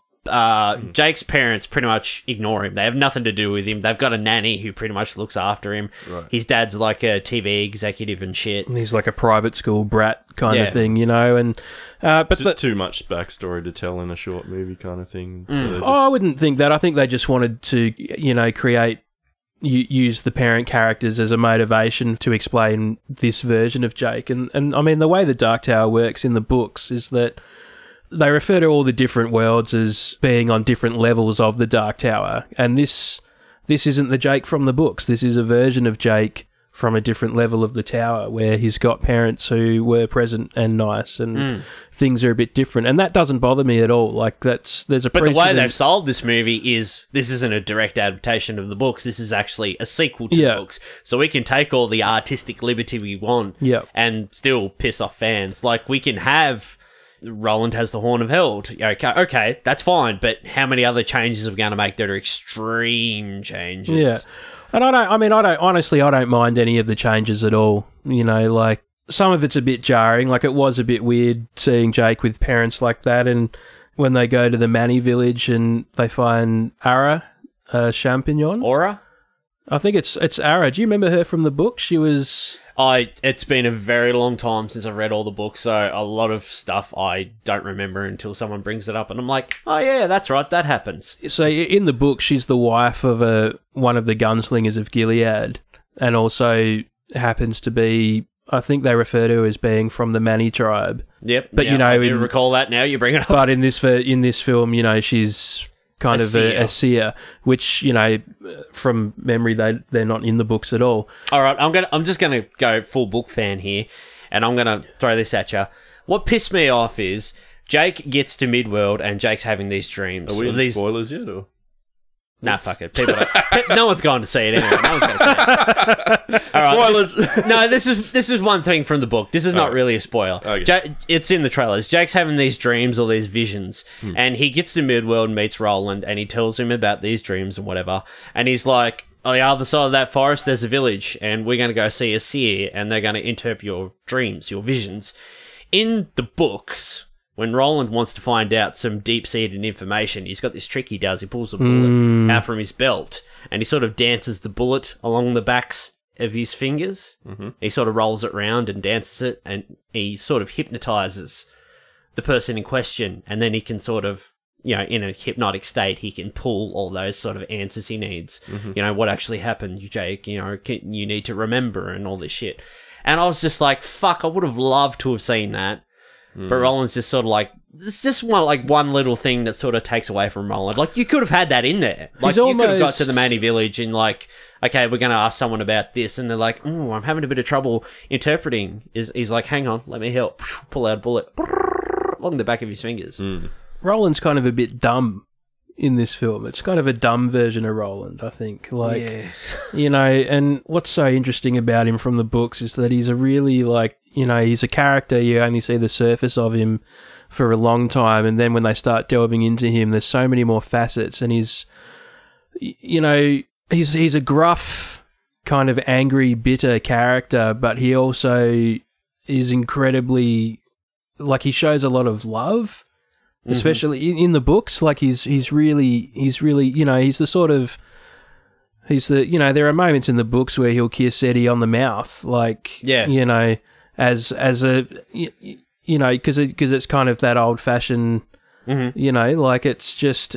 Jake's parents pretty much ignore him. They have nothing to do with him. They've got a nanny who pretty much looks after him. Right. His dad's like a TV executive and shit. And he's like a private school brat kind of thing, you know. And but too much backstory to tell in a short movie kind of thing. So I wouldn't think that. I think they just wanted to, you know, use the parent characters as a motivation to explain this version of Jake. And I mean, the way the Dark Tower works in the books is that they refer to all the different worlds as being on different levels of the Dark Tower. And this isn't the Jake from the books. This is a version of Jake from a different level of the tower where he's got parents who were present and nice, and things are a bit different. And that doesn't bother me at all. Like, there's a But the way they've sold this movie is this isn't a direct adaptation of the books. This is actually a sequel to the books. So we can take all the artistic liberty we want and still piss off fans. Like, we can have Roland has the Horn of Held. Okay, that's fine. But how many other changes are we going to make that are extreme changes? Yeah. And honestly, I don't mind any of the changes at all. You know, like, some of it's a bit jarring. Like, it was a bit weird seeing Jake with parents like that. And when they go to the Manny village and they find Ara, Champignon. Aura? I think it's Ara. Do you remember her from the book? She was... It's been a very long time since I've read all the books, so a lot of stuff I don't remember until someone brings it up, and I'm like, oh yeah, that's right, that happens. So in the book, she's the wife of one of the gunslingers of Gilead, and also happens to be, I think they refer to her as being from the Manny tribe. Yep, but you know, I do recall that now. You bring it up. But in this film, you know, she's kind of a seer, which, you know, from memory, they're not in the books at all. All right, I'm just gonna go full book fan here, and I'm gonna throw this at you. What pissed me off is Jake gets to Midworld and Jake's having these dreams. Are we in spoilers yet, or? Nah, fuck it. No one's going to see it anyway. No one's going to see it. All right, spoilers. No, this is one thing from the book. This is not really a spoiler. Okay. It's in the trailers. Jake's having these dreams or these visions, and he gets to Midworld, meets Roland, and he tells him about these dreams and whatever. And he's like, on the other side of that forest, there's a village, and we're going to go see a seer, and they're going to interpret your dreams, your visions. In the books, when Roland wants to find out some deep-seated information, he's got this trick he does. He pulls a bullet out from his belt, and he sort of dances the bullet along the backs of his fingers. He sort of rolls it around and dances it, and he sort of hypnotizes the person in question, and then he can sort of, you know, in a hypnotic state, he can pull all those sort of answers he needs. You know, what actually happened, Jake, you know, you need to remember, and all this shit. And I was just like, fuck, I would have loved to have seen that. But Roland's just sort of like, it's just one little thing that sort of takes away from Roland. Like, you could have had that in there. Like, you could have got to the Manny village and like, okay, we're going to ask someone about this, and they're like, I'm having a bit of trouble interpreting. He's like, hang on, let me help. Pull out a bullet along the back of his fingers. Roland's kind of a bit dumb in this film. It's kind of a dumb version of Roland, I think. Like, you know, and what's so interesting about him from the books is that he's a really, like, you know, he's a character, you only see the surface of him for a long time, and then when they start delving into him, there's so many more facets, and he's, you know, he's a gruff, kind of angry, bitter character, but he also is incredibly, like, he shows a lot of love, especially in the books. Like, he's really, you know, he's the sort of, you know, there are moments in the books where he'll kiss Eddie on the mouth, like, you know, as a, you know, because it's kind of that old fashioned, you know, like, it's just,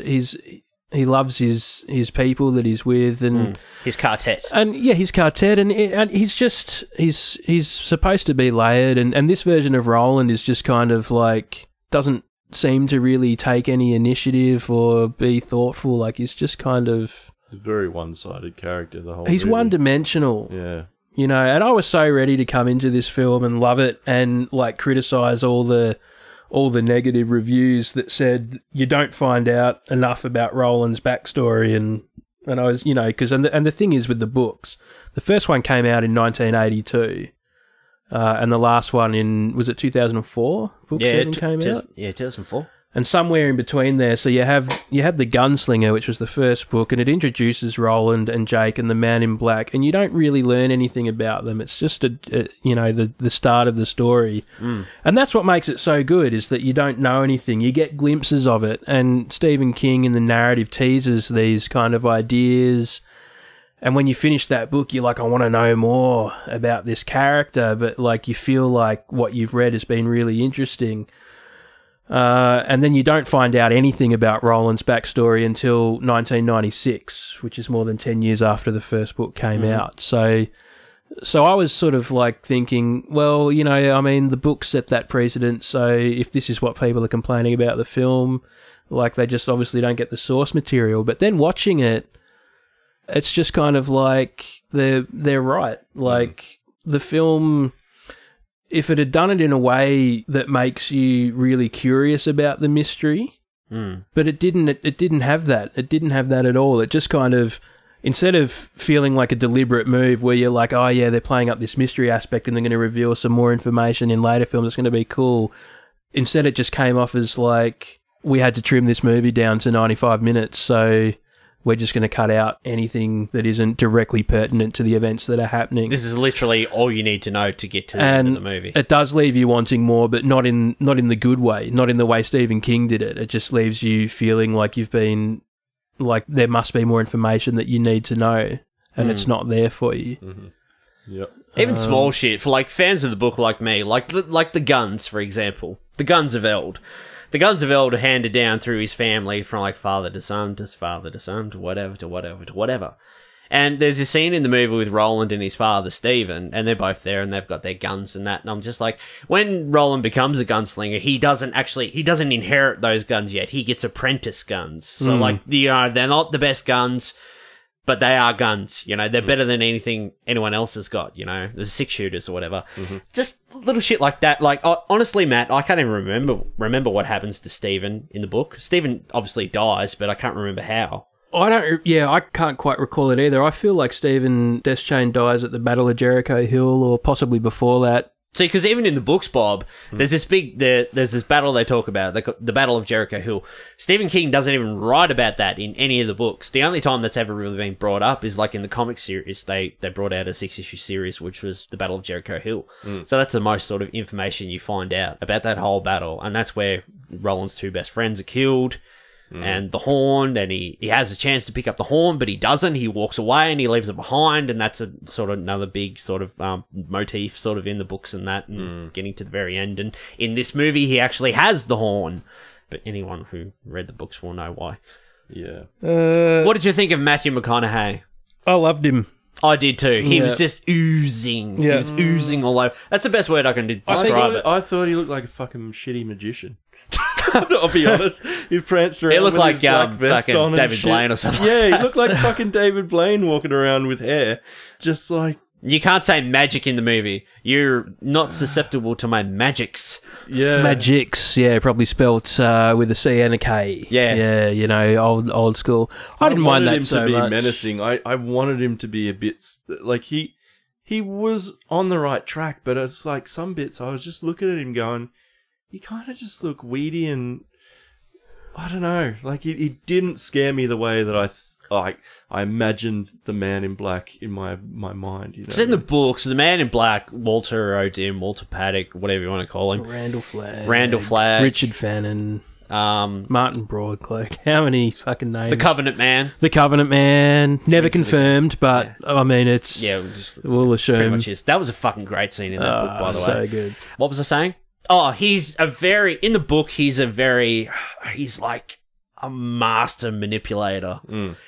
he loves his people that he's with, and his quartet. And yeah, his quartet, and he's just he's supposed to be layered, and this version of Roland is just kind of like doesn't seem to really take any initiative or be thoughtful. Like he's just kind of a very one-sided character. The whole he's movie. one-dimensional. Yeah. You know, and I was so ready to come into this film and love it and like criticize all the negative reviews that said you don't find out enough about Roland's backstory, and I was, you know, because and the thing is with the books, the first one came out in 1982, and the last one was it 2004? Book 7 came out. Yeah, 2004. And somewhere in between there, so you have the Gunslinger, which was the first book, and it introduces Roland and Jake and the Man in Black, and you don't really learn anything about them. It's just the start of the story, and that's what makes it so good, is that you don't know anything. You get glimpses of it, and Stephen King in the narrative teases these kind of ideas. And when you finish that book, you're like, I want to know more about this character, but like you feel like what you've read has been really interesting. And then you don't find out anything about Roland's backstory until 1996, which is more than 10 years after the first book came out. So I was sort of like thinking, well, you know, I mean, the book set that precedent, so if this is what people are complaining about the film, like they just obviously don't get the source material. But then watching it, it's just kind of like they're right. Like the film, if it had done it in a way that makes you really curious about the mystery, but it didn't have that. It didn't have that at all. It just kind of, instead of feeling like a deliberate move where you're like, oh yeah, they're playing up this mystery aspect and they're going to reveal some more information in later films, it's going to be cool. Instead, it just came off as like, we had to trim this movie down to 95 minutes, so we're just going to cut out anything that isn't directly pertinent to the events that are happening. This is literally all you need to know to get to the end of the movie. It does leave you wanting more, but not in the good way, not in the way Stephen King did it. It just leaves you feeling like you've been, like there must be more information that you need to know, and it's not there for you. Yep. Even small shit for like fans of the book like me, like the guns, for example. The Guns of Eld. The Guns of Eld are handed down through his family from like father to son to father to son to whatever to whatever to whatever. And there's a scene in the movie with Roland and his father, Stephen, and they're both there and they've got their guns and that. And I'm just like, when Roland becomes a gunslinger, he doesn't inherit those guns yet. He gets apprentice guns. So like, they're not the best guns, but they are guns, you know, they're better than anything anyone else has got, you know, the 6-shooters or whatever. Just little shit like that. Like, honestly, Matt, I can't even remember what happens to Stephen in the book. Stephen obviously dies, but I can't remember how. I can't quite recall it either. I feel like Stephen Deschain dies at the Battle of Jericho Hill or possibly before that. See, because even in the books, Bob, there's this battle they talk about, the Battle of Jericho Hill. Stephen King doesn't even write about that in any of the books. The only time that's ever really been brought up is like in the comic series. They brought out a 6-issue series, which was the Battle of Jericho Hill. So that's the most sort of information you find out about that whole battle. And that's where Roland's two best friends are killed. And the horn, and he has a chance to pick up the horn, but he doesn't. He walks away and he leaves it behind, and that's a sort of another big sort of motif sort of in the books and that, and getting to the very end. And in this movie, he actually has the horn, but anyone who read the books will know why. Yeah. What did you think of Matthew McConaughey? I loved him. I did too. He was just oozing. He was oozing all over. That's the best word I can describe it. I thought he looked like a fucking shitty magician. I'll be honest. He pranced around. It looked with like his black vest fucking on David Blaine or something. Yeah, he looked like fucking David Blaine walking around with hair. Just like... You can't say magic in the movie. You're not susceptible to my magics. Yeah. Magics, yeah, probably spelt with a C and a K. Yeah. Yeah, you know, old school. I didn't mind that so much. I wanted him to be menacing. I wanted him to be a bit... Like, he was on the right track, but it's like some bits I was just looking at him going... He kind of just looked weedy and I don't know. Like he didn't scare me the way that I imagined the Man in Black in my mind. You know? It's in the books. The Man in Black, Walter O'Dim, Walter Paddock, whatever you want to call him, Randall Flagg, Richard Fannin, Martin Broadcloak. How many fucking names? The Covenant Man. Never confirmed, but I mean it's we'll assume. Pretty much is. That was a fucking great scene in that book, by the way. So good. What was I saying? Oh, he's like, a master manipulator.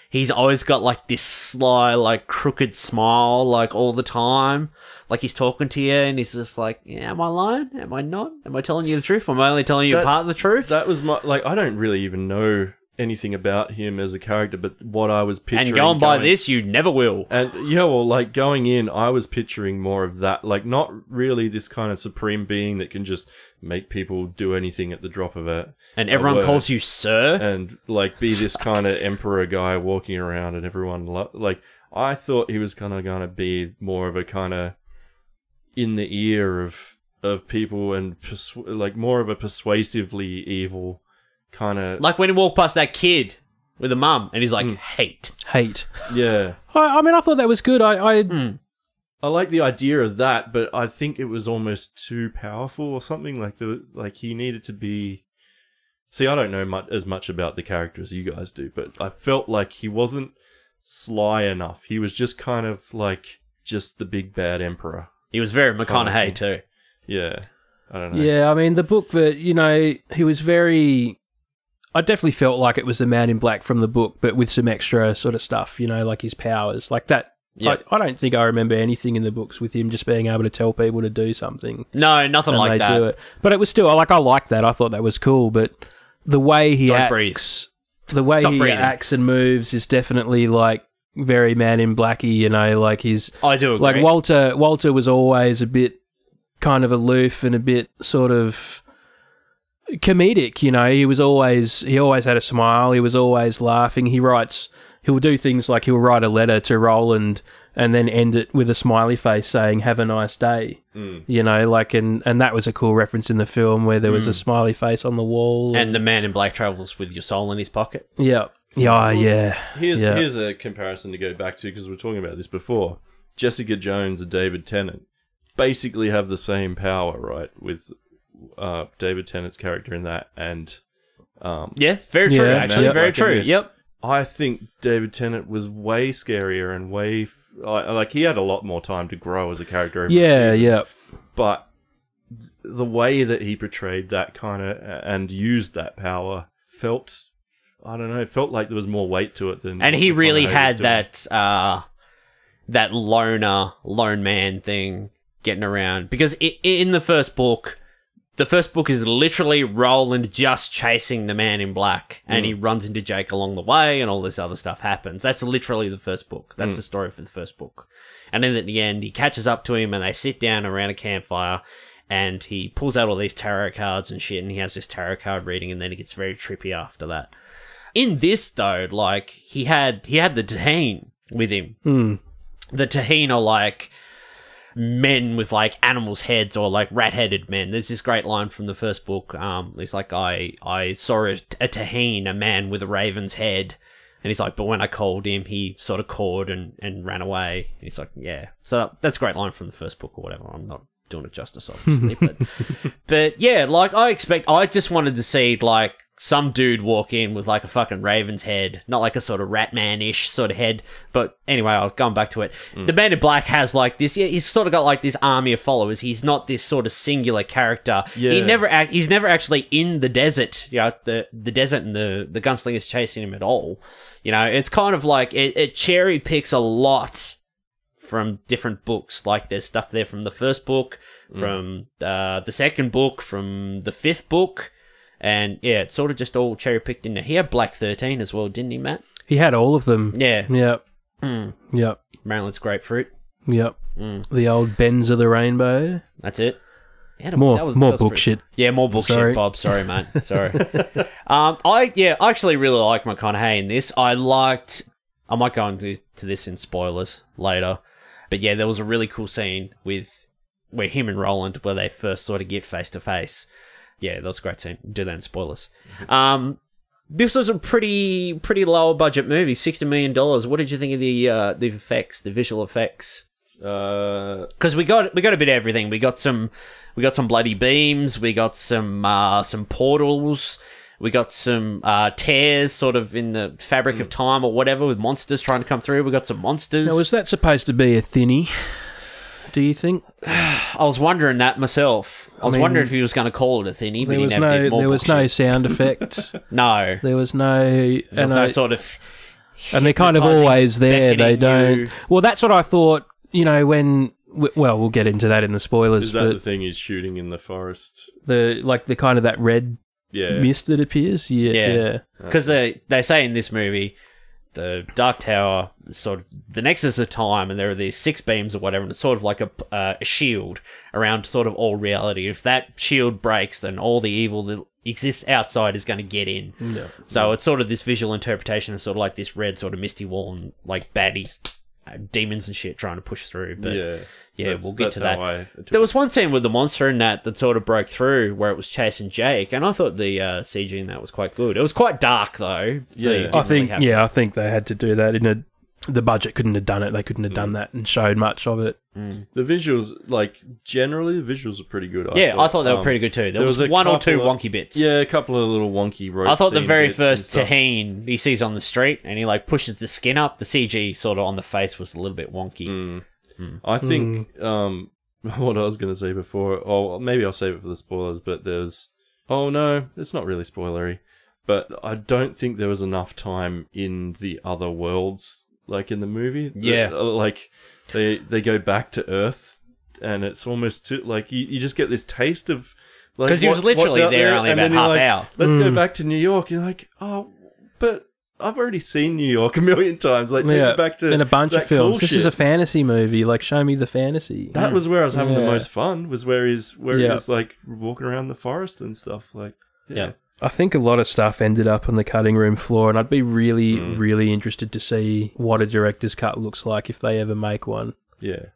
He's always got like this sly, like crooked smile, like all the time. Like he's talking to you and he's just like, yeah, am I lying? Am I not? Am I telling you the truth? Am I only telling you part of the truth? That was my, like, I don't really even know anything about him as a character, but what I was picturing... And going by this, you never will. And, yeah, well, like, going in, I was picturing more of that. Like, not really this kind of supreme being that can just make people do anything at the drop of it. And everyone calls you sir? And, like, be this kind of emperor guy walking around and everyone... like, I thought he was kind of going to be more of a kind of in the ear of people and, like, more of a persuasively evil... kind of like when he walked past that kid with a mum and he's like, hate. Yeah. I mean, I thought that was good. I like the idea of that, but I think it was almost too powerful or something. Like he needed to be... See, I don't know as much about the character as you guys do, but I felt like he wasn't sly enough. He was just kind of like just the big bad emperor. He was very McConaughey too. Yeah. I don't know. Yeah, I mean, the book that, you know, he was very... I definitely felt like it was the Man in Black from the book, but with some extra sort of stuff, you know, like his powers. Like that. Yep. I don't think I remember anything in the books with him just being able to tell people to do something. No, nothing like that. Do it. But it was still, like, I liked that. I thought that was cool, but the way he acts... The way he acts and moves is definitely, like, very Man in Blacky, you know, like he's... I do agree. Like, Walter was always a bit kind of aloof and a bit sort of comedic, you know. He always had a smile. He was always laughing. He'll do things like he'll write a letter to Roland and then end it with a smiley face saying, have a nice day. You know, like, and that was a cool reference in the film where there was a smiley face on the wall. And the Man in Black travels with your soul in his pocket. Yeah. Yeah, yeah. Here's a comparison to go back to, because we were talking about this before. Jessica Jones and David Tennant basically have the same power, right? With David Tennant's character in that, and yeah, very true. Actually, very true. Yep. I think David Tennant was way scarier and way like he had a lot more time to grow as a character. Yeah. But the way that he portrayed that kind of and used that power felt, I don't know, it felt like there was more weight to it than. And he really had that lone man thing getting around, because in the first book is literally Roland just chasing the Man in Black, and he runs into Jake along the way, and all this other stuff happens. That's literally the first book. That's the story for the first book. And then at the end, he catches up to him, and they sit down around a campfire, and he pulls out all these tarot cards and shit, and he has this tarot card reading, and then he gets very trippy after that. In this, though, like, he had the Taheen with him. The Taheen are like men with like animals' heads, or like rat-headed men. There's this great line from the first book. It's like, I saw a Taheen, a man with a raven's head. And he's like, but when I called him, he sort of cawed and ran away. And he's like, yeah. So that's a great line from the first book or whatever. I'm not doing it justice, obviously. but yeah, like, I just wanted to see like some dude walk in with like a fucking raven's head, not like a sort of Ratman-ish sort of head. But anyway, I'll go back to it. The Man in Black has like this, he's sort of got like this army of followers. He's not this sort of singular character. Yeah. He's never actually in the desert, you know, the desert, and the gunslinger's chasing him at all. You know, it's kind of like, it cherry picks a lot from different books. Like, there's stuff there from the first book, from the second book, from the fifth book. And yeah, it's sort of just all cherry picked in there. He had Black 13 as well, didn't he, Matt? He had all of them. Yeah. Yep. Yep. Maryland's grapefruit. Yep. The old Bends of the Rainbow. That's it. More book shit. Yeah, more book shit, Bob. Sorry, mate. Sorry. I actually really like McConaughey in this. I might go into this in spoilers later. But yeah, there was a really cool scene where him and Roland, where they first sort of get face to face. Yeah, that was a great scene. Do that in spoilers. This was a pretty lower budget movie, $60 million. What did you think of the effects, the visual effects? Because we got a bit of everything. We got some bloody beams. We got some portals. We got some tears sort of in the fabric of time or whatever, with monsters trying to come through. We got some monsters. Now, was that supposed to be a thinny? Do you think? I was wondering that myself. I was wondering if he was going to call it a thinny, but he never did more There was bullshit. no sound effect. No. There was no... There's no sort of... And they're kind of always there. They don't... you. Well, that's what I thought, you know, when... Well, we'll get into that in the spoilers. Is that the thing he's shooting in the forest? The kind of that red mist that appears? Yeah. Because they say in this movie, the Dark Tower is sort of the nexus of time, and there are these 6 beams or whatever, and it's sort of like a shield around sort of all reality. If that shield breaks, then all the evil that exists outside is going to get in. Yeah. So it's sort of this visual interpretation of sort of like this red sort of misty wall and like baddies, demons and shit trying to push through. But we'll get to that. There was one scene with the monster in that sort of broke through where it was chasing Jake, and I thought the CG in that was quite good. It was quite dark though. So I think they had to do that the budget couldn't have done it. They couldn't have done that and showed much of it. The visuals, like, generally, the visuals are pretty good. I thought they were pretty good too. There was one or two wonky bits. Yeah, a couple of little wonky rope I thought the very bits first Tahine he sees on the street and he, like, pushes the skin up, the CG sort of on the face was a little bit wonky. I think, what I was going to say before, or maybe I'll save it for the spoilers, but there's... Oh, no, it's not really spoilery. But I don't think there was enough time in the other worlds, like, in the movie. Yeah. Like... They go back to Earth, and it's almost like you just get this taste of like because he was literally there only about half hour. Let's go back to New York. You're like, oh, but I've already seen New York a million times. Like, take it back to in a bunch of films. Cool this is a fantasy movie. Like, show me the fantasy. That was where I was having the most fun. Was where he was like walking around the forest and stuff. Like, I think a lot of stuff ended up on the cutting room floor, and I'd be really, really interested to see what a director's cut looks like if they ever make one. Yeah.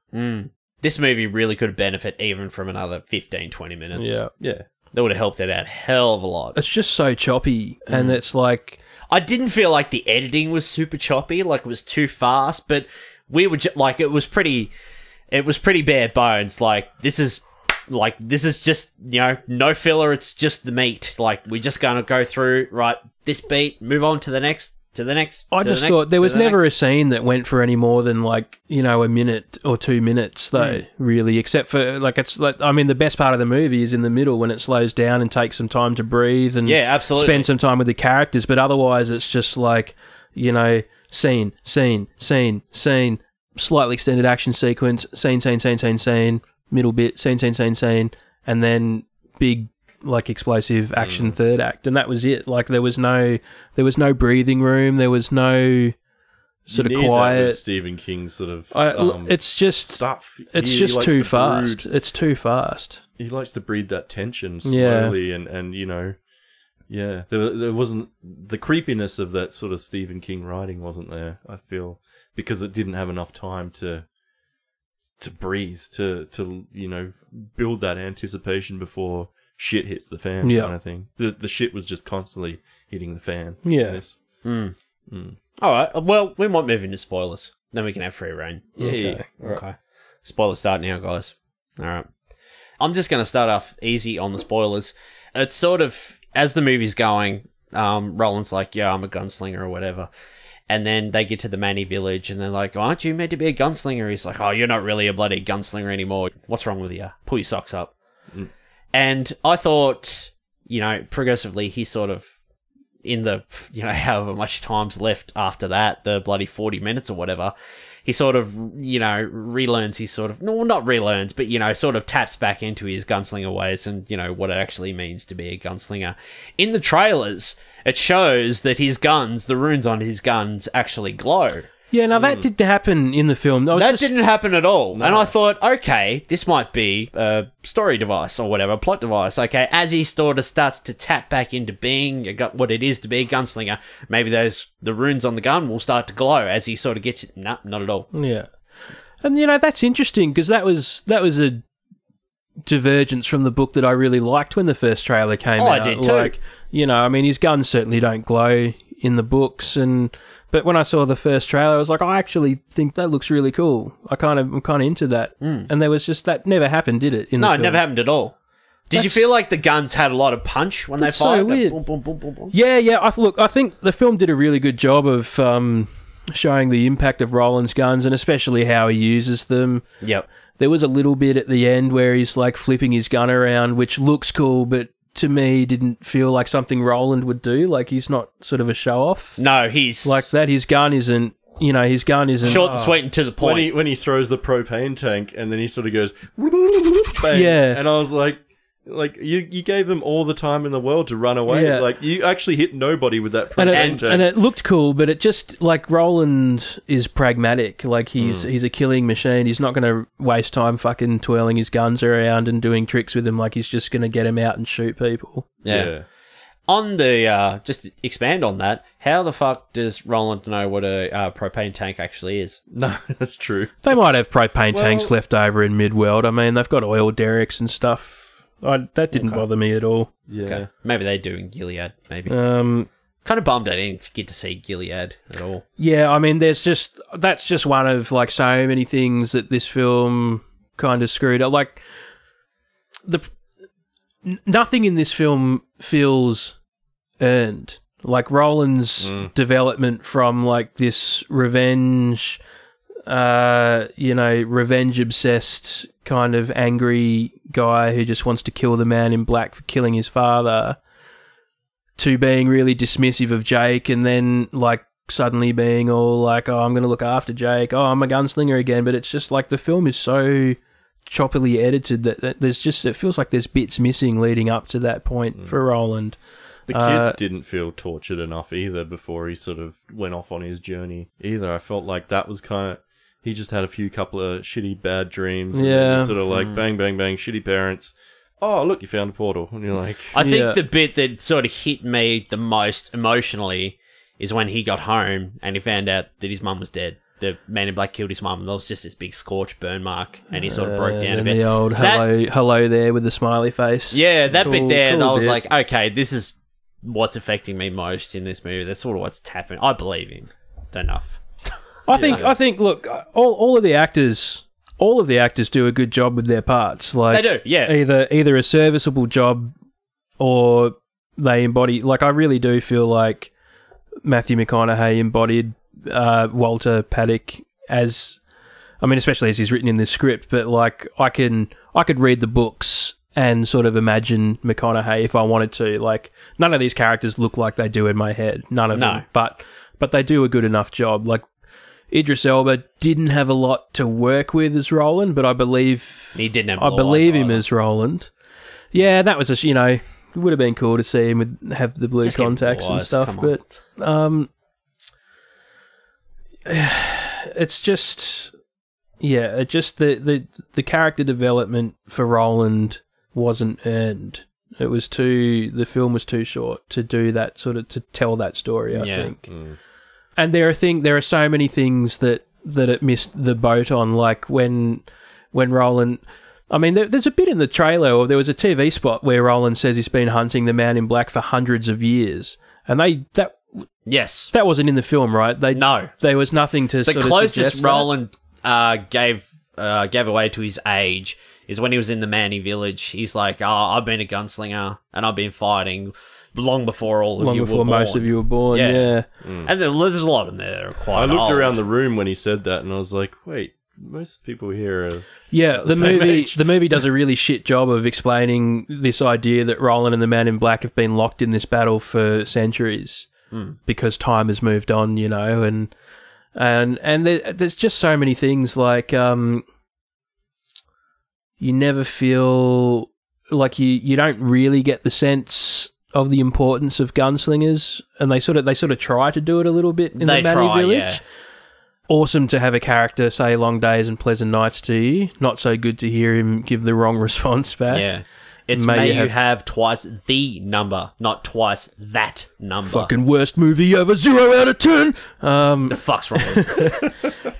This movie really could benefit even from another 15, 20 minutes. Yeah. That would have helped it out a hell of a lot. It's just so choppy, and it's like... I didn't feel like the editing was super choppy, like it was too fast, but we were like, it was pretty bare bones. Like, this is just, you know, no filler, it's just the meat. Like, we're just going to go through, right, this beat, move on to the next, I just thought there was never a scene that went for any more than, like, you know, a minute or 2 minutes, though, really, except for, like, it's like, I mean, the best part of the movie is in the middle when it slows down and takes some time to breathe and spend some time with the characters, but otherwise it's just like, you know, scene, slightly extended action sequence, scene, middle bit, scene, and then big, like, explosive action third act, and that was it. Like, there was no breathing room, there was no sort of quiet. That with Stephen King sort of it's just stuff. It's just too fast. It's too fast. He likes to breed that tension slowly, and you know, there wasn't the creepiness of that sort of Stephen King writing wasn't there. I feel because it didn't have enough time to breathe, to you know, build that anticipation before shit hits the fan, kind of thing. The shit was just constantly hitting the fan. Yeah. All right. Well, we might move into spoilers. Then we can have free reign. Yeah. Okay. Spoilers start now, guys. All right. I'm just going to start off easy on the spoilers. It's sort of, as the movie's going, Roland's like, yeah, I'm a gunslinger or whatever. And then they get to the Manny village and they're like, oh, aren't you meant to be a gunslinger? He's like, oh, you're not really a bloody gunslinger anymore. What's wrong with you? Pull your socks up. And I thought, you know, progressively he sort of, in the, you know, however much time's left after that, the bloody 40 minutes or whatever, he sort of, you know, relearns his sort of, no, not relearns, but, you know, sort of taps back into his gunslinger ways and, you know, what it actually means to be a gunslinger. In the trailers, it shows that his guns, the runes on his guns actually glow. Yeah, now that did happen in the film. That didn't happen at all. No. And I thought, okay, this might be a story device or whatever, a plot device. Okay, as he sort of starts to tap back into being what it is to be a gunslinger, maybe the runes on the gun will start to glow as he sort of gets it. No, not at all. Yeah. And, you know, that's interesting because that was a divergence from the book that I really liked when the first trailer came out. I did too. Like, you know, I mean, his guns certainly don't glow in the books, but when I saw the first trailer, I was like, I actually think that looks really cool. I'm kind of into that. And there was just, that never happened, did it? No, it never happened at all. Did you feel like the guns had a lot of punch when they fired? So weird. Boom, boom, boom, boom, boom. Yeah. I think the film did a really good job of showing the impact of Roland's guns and especially how he uses them. Yep. There was a little bit at the end where he's like flipping his gun around, which looks cool, but to me didn't feel like something Roland would do. Like, he's not sort of a show-off. No, he's... Like that, his gun isn't... You know, his gun isn't... Short and sweet and to the point. When he throws the propane tank and then he sort of goes... Bang, yeah. And I was like, you gave them all the time in the world to run away. Yeah. Like, you actually hit nobody with that propane tank. And it looked cool, but it just, like, Roland is pragmatic. Like, he's a killing machine. He's not going to waste time fucking twirling his guns around and doing tricks with them. Like, he's just going to get him out and shoot people. Yeah. On the, just to expand on that, how the fuck does Roland know what a propane tank actually is? No, that's true. They might have propane tanks left over in Midworld. I mean, they've got oil derricks and stuff. That didn't bother me at all. Yeah. Okay. Maybe they do in Gilead, maybe. Um, kind of bummed I didn't get to see Gilead at all. Yeah, I mean, that's just one of, like, so many things that this film kind of screwed up. Like, nothing in this film feels earned. Like, Roland's development from, like, this revenge obsessed kind of angry guy who just wants to kill the man in black for killing his father, to being really dismissive of Jake, and then, like, suddenly being all like, oh, I'm going to look after Jake, oh, I'm a gunslinger again. But it's just like the film is so choppily edited that there's just, it feels like there's bits missing leading up to that point for Roland. The kid didn't feel tortured enough either before he sort of went off on his journey either. I felt like that was kind of... He just had a couple of shitty bad dreams. Yeah. And sort of like, bang, bang, bang, shitty parents. Oh, look, you found a portal. And you're like... I think the bit that sort of hit me the most emotionally is when he got home and he found out that his mum was dead. The man in black killed his mum, and there was just this big scorch burn mark, and he sort of broke down a bit. And the old hello there with the smiley face. Yeah, that bit there, and I was bit. like, okay, this is what's affecting me most in this movie. That's sort of what's happening. I believe him. Don't know. I think. Look, all of the actors do a good job with their parts. Like, they do, yeah. Either a serviceable job, or they embody. Like, I really do feel like Matthew McConaughey embodied Walter Paddock as, I mean, especially as he's written in this script. But like, I could read the books and sort of imagine McConaughey if I wanted to. Like, none of these characters look like they do in my head. None of them. But they do a good enough job. Like, Idris Elba didn't have a lot to work with as Roland, but I believe he didn't have. I believe him as Roland. Yeah, that was it would have been cool to see him have the blue contacts and stuff. But it's just, the character development for Roland wasn't earned. The film was too short to do that sort of, to tell that story, I think. And there are so many things that it missed the boat on, like when Roland... I mean, there's a bit in the trailer, or there was a TV spot where Roland says he's been hunting the man in black for hundreds of years. And that wasn't in the film, right? No. There was nothing to the sort of closest Roland gave away to his age is when he was in the Manny village. He's like, I've been a gunslinger and I've been fighting long before most of you were born. Yeah. And there's a lot of them there that are quite old. I looked around the room when he said that and I was like, wait, most people here are the movie does a really shit job of explaining this idea that Roland and the Man in Black have been locked in this battle for centuries because time has moved on, and there's just so many things, like you never feel like you don't really get the sense of the importance of gunslingers, and they sort of try to do it a little bit in the Manny village. Yeah. Awesome to have a character say long days and pleasant nights to you. Not so good to hear him give the wrong response back. Yeah. It's may you have twice the number, not twice that number. Fucking worst movie ever, 0 out of 10. The fuck's wrong with it?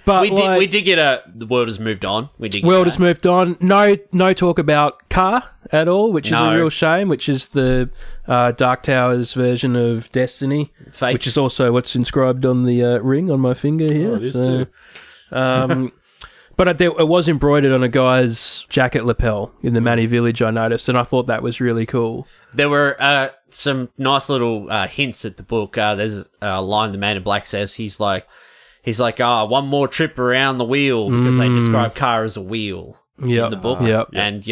But we did get the world has moved on. Has moved on. No talk about Car at all, which is a real shame, which is the Dark Tower's version of Destiny. Fate. Which is also what's inscribed on the ring on my finger here. Oh, it is too. But it was embroidered on a guy's jacket lapel in the Manny village, I noticed, and I thought that was really cool. There were some nice little hints at the book. There's a line the Man in Black says. He's like, one more trip around the wheel, because they describe Car as a wheel. in the book. Yep. And,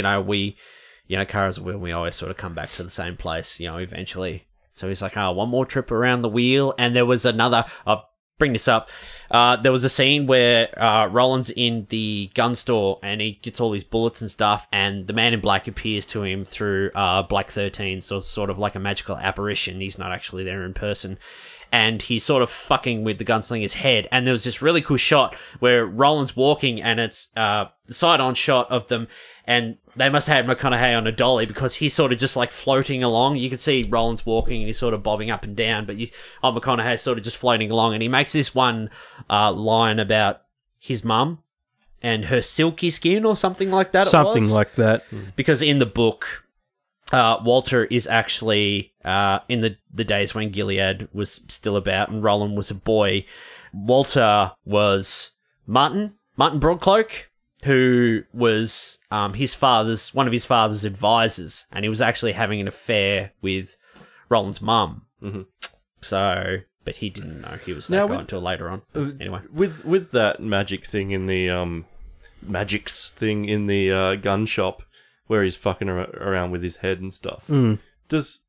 Kara's a wheel, we always sort of come back to the same place, eventually. So he's like, one more trip around the wheel. And there was another, I'll bring this up. There was a scene where Roland's in the gun store and he gets all these bullets and stuff, and the man in black appears to him through Black 13, so it's sort of like a magical apparition. He's not actually there in person. And he's sort of fucking with the gunslinger's head. And there was this really cool shot where Roland's walking and it's the side-on shot of them, and they must have had McConaughey on a dolly because he's sort of just like floating along. You can see Roland's walking and he's sort of bobbing up and down, but McConaughey's sort of just floating along, and he makes this one line about his mum and her silky skin or something like that. Something like that. Because in the book, Walter is actually in the days when Gilead was still about and Roland was a boy. Walter was Martin Broadcloak, who was one of his father's advisors, and he was actually having an affair with Roland's mum. Mm-hmm. So, but he didn't know he was that guy until later on. Anyway, with that magic thing in the gun shop, where he's fucking around with his head and stuff. Does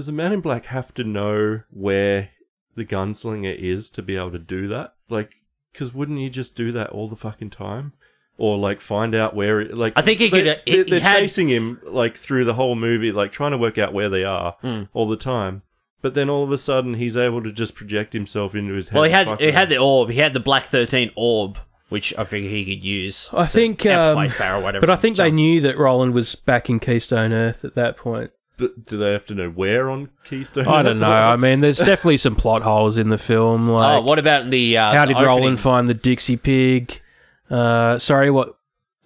the man in black have to know where the gunslinger is to be able to do that? Like, because wouldn't he just do that all the fucking time? Or, like, find out where... I think they're chasing him, like, through the whole movie, like, trying to work out where they are all the time. But then all of a sudden, he's able to just project himself into his head. Well, he had the orb. He had the Black 13 orb, which I figured he could use. I think... place power or whatever. But I think they knew that Roland was back in Keystone Earth at that point. But do they have to know where on Keystone? I don't know. I mean, there's definitely some plot holes in the film. Like, what about the how did opening? Roland find the Dixie Pig? Sorry, what?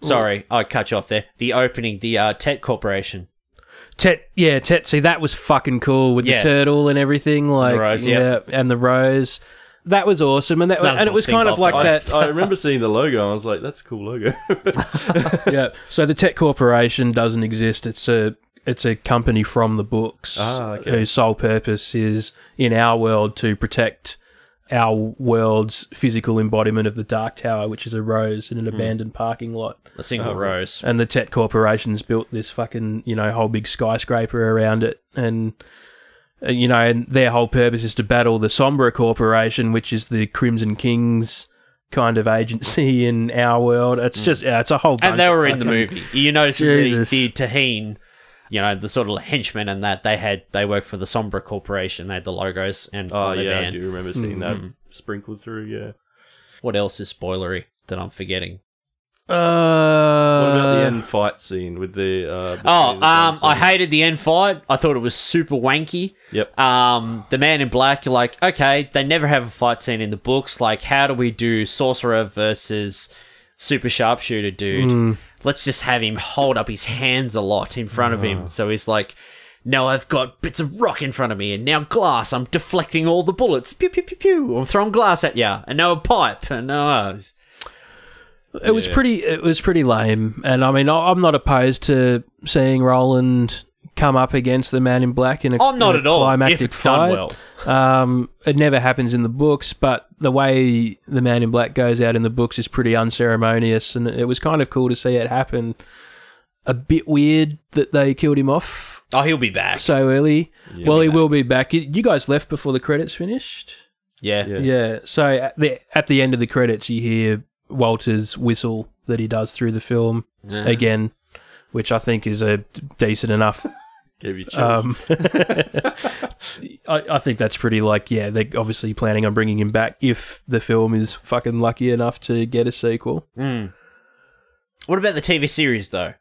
Sorry, I cut you off there. The opening, the Tet Corporation. Tet. See, that was fucking cool with the turtle and everything. Like, the rose, and the rose. That was awesome, and it was kind of like that. I remember seeing the logo. And I was like, "That's a cool logo." Yeah. So the Tet Corporation doesn't exist. It's a company from the books whose sole purpose is, in our world, to protect our world's physical embodiment of the Dark Tower, which is a rose in an abandoned parking lot. A single rose. And the Tet Corporation's built this fucking, whole big skyscraper around it. And, and their whole purpose is to battle the Sombra Corporation, which is the Crimson King's kind of agency in our world. It's just, it's a whole bunch. And they were in the movie. You know, the Tahine... the sort of henchmen and that they worked for the Sombra Corporation. They had the logos and on their van. I do remember seeing that sprinkled through. Yeah. What else is spoilery that I'm forgetting? What about the end fight scene with the I hated the end fight. I thought it was super wanky. Yep. The man in black, you're like, okay, they never have a fight scene in the books. Like, how do we do sorcerer versus super sharpshooter dude? Let's just have him hold up his hands a lot in front of him. So he's like, now I've got bits of rock in front of me, and now glass. I'm deflecting all the bullets. Pew, pew, pew, pew. I'm throwing glass at you. And now a pipe. And It was pretty lame. And I mean, I'm not opposed to seeing Roland come up against the man in black in a climactic if it's fight. done well. It never happens in the books, but the way the man in black goes out in the books is pretty unceremonious, and it was kind of cool to see it happen. A bit weird that they killed him off. Oh, he'll be back so early. He will be back. You guys left before the credits finished? Yeah. So at the end of the credits, you hear Walter's whistle that he does through the film again, which I think is a decent enough. Gave you chills. I think that's pretty they're obviously planning on bringing him back if the film is fucking lucky enough to get a sequel. What about the TV series, though?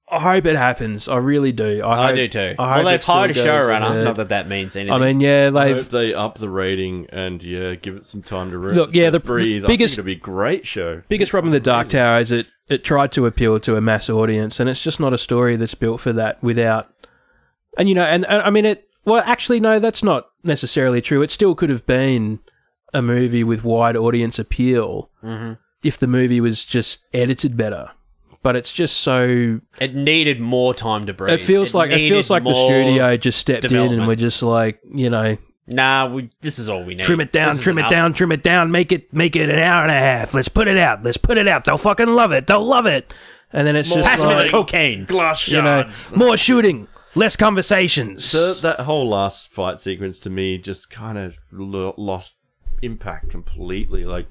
I hope it happens. I really do. I do too. Well, they've hired a showrunner. Not that means anything. I mean, I hope they up the rating and give it some time to breathe. The biggest, I think it'll be a great show. Biggest problem with the Dark Tower is it tried to appeal to a mass audience, and it's just not a story that's built for that. Without, and I mean it. Well, actually, no, that's not necessarily true. It still could have been a movie with wide audience appeal if the movie was just edited better. But it's just so... It needed more time to breathe. It feels like the studio just stepped in and we're just like, Nah, this is all we need. Trim it down, trim it down, trim it down. Make it an hour and a half. Let's put it out. Let's put it out. They'll fucking love it. They'll love it. And then it's just Pass me like, the cocaine. Glass shards. more shooting, less conversations. That whole last fight sequence to me just kind of lost impact completely. Like,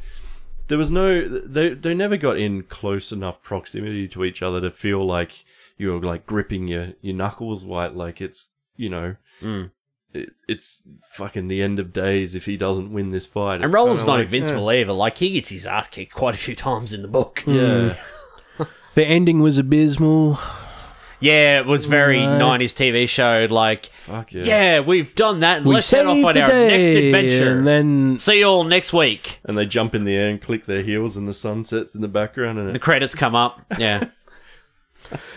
there was no... They never got in close enough proximity to each other to feel like you were, like, gripping your knuckles white. Like, it's, you know... It's fucking the end of days if he doesn't win this fight. And Roland's not invincible either. Like, he gets his ass kicked quite a few times in the book. Yeah. The ending was abysmal. Yeah, it was very 90s TV show. Like, Fuck yeah. yeah, we've done that. And We let's head off saved on the our next day, adventure. and then See you all next week. And they jump in the air and click their heels and the sun sets in the background. And The credits come up. Yeah.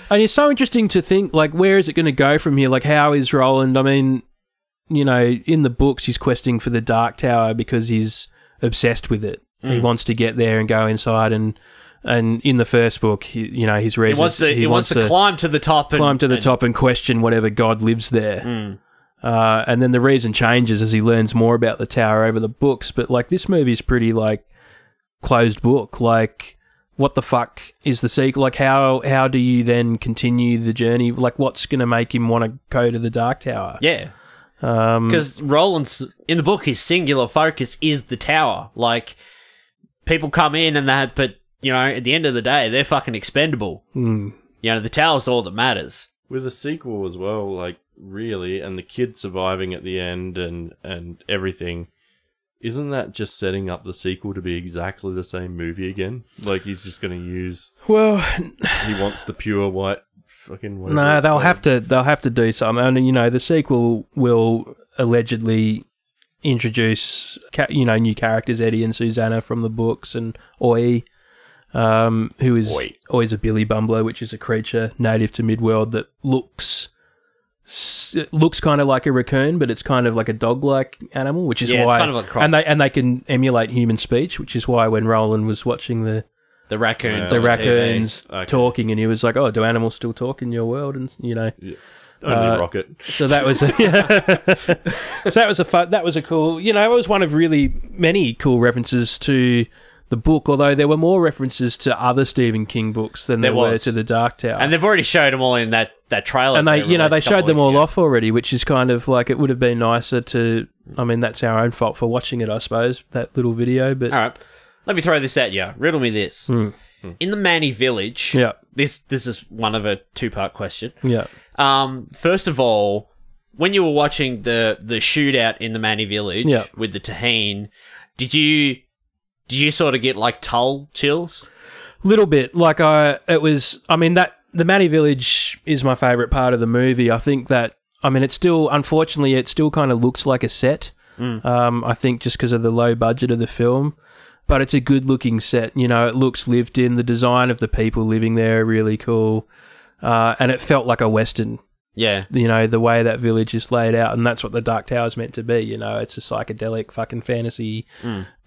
and it's so interesting to think, like, where is it going to go from here? Like, how is Roland? I mean, you know, in the books, he's questing for the Dark Tower because he's obsessed with it. He wants to get there and go inside, and in the first book, his reasons He wants to climb to the top, and question whatever god lives there. And then the reason changes as he learns more about the tower over the books. But like, this movie's pretty like closed book. Like, what the fuck is the sequel? Like, how do you then continue the journey? Like, what's going to make him want to go to the Dark Tower? Yeah. Because Roland's, in the book, his singular focus is the tower. Like, people come in and that, but, you know, at the end of the day, they're fucking expendable. You know, the tower's all that matters. with a sequel as well, like, really, and the kid surviving at the end and everything, isn't that just setting up the sequel to be exactly the same movie again? Like, he's just going to use... Well... He wants the pure white fucking... No, they'll have to do something. I mean, you know, the sequel will allegedly introduce, new characters, Eddie and Susanna from the books, and Oi, who is... Oi's a billy bumbler, which is a creature native to Midworld that looks kind of like a raccoon, but it's kind of like a dog-like animal, which is why... it's kind of like a cross. And they can emulate human speech, which is why when Roland was watching the raccoons, talking, and he was like, "Oh, do animals still talk in your world?" And only Rocket. So that was that was a cool. It was one of really many cool references to the book, although there were more references to other Stephen King books than there were to the Dark Tower. And they've already showed them all in that trailer. And they showed them all off already, which is kind of like, it would have been nicer to. I mean, that's our own fault for watching it, I suppose. That little video, but all right. Let me throw this at you. Riddle me this. In the Manny Village, this is one of a two-part question. Yeah. First of all, when you were watching the shootout in the Manny Village with the Tahine, did you sort of get like Tull chills? Little bit. Like the Manny Village is my favourite part of the movie. I think that, unfortunately, it still kind of looks like a set. I think just because of the low budget of the film. But it's a good-looking set. It looks lived in. The design of the people living there are really cool. And it felt like a Western. Yeah. The way that village is laid out. And that's what the Dark Tower is meant to be. It's a psychedelic fucking fantasy,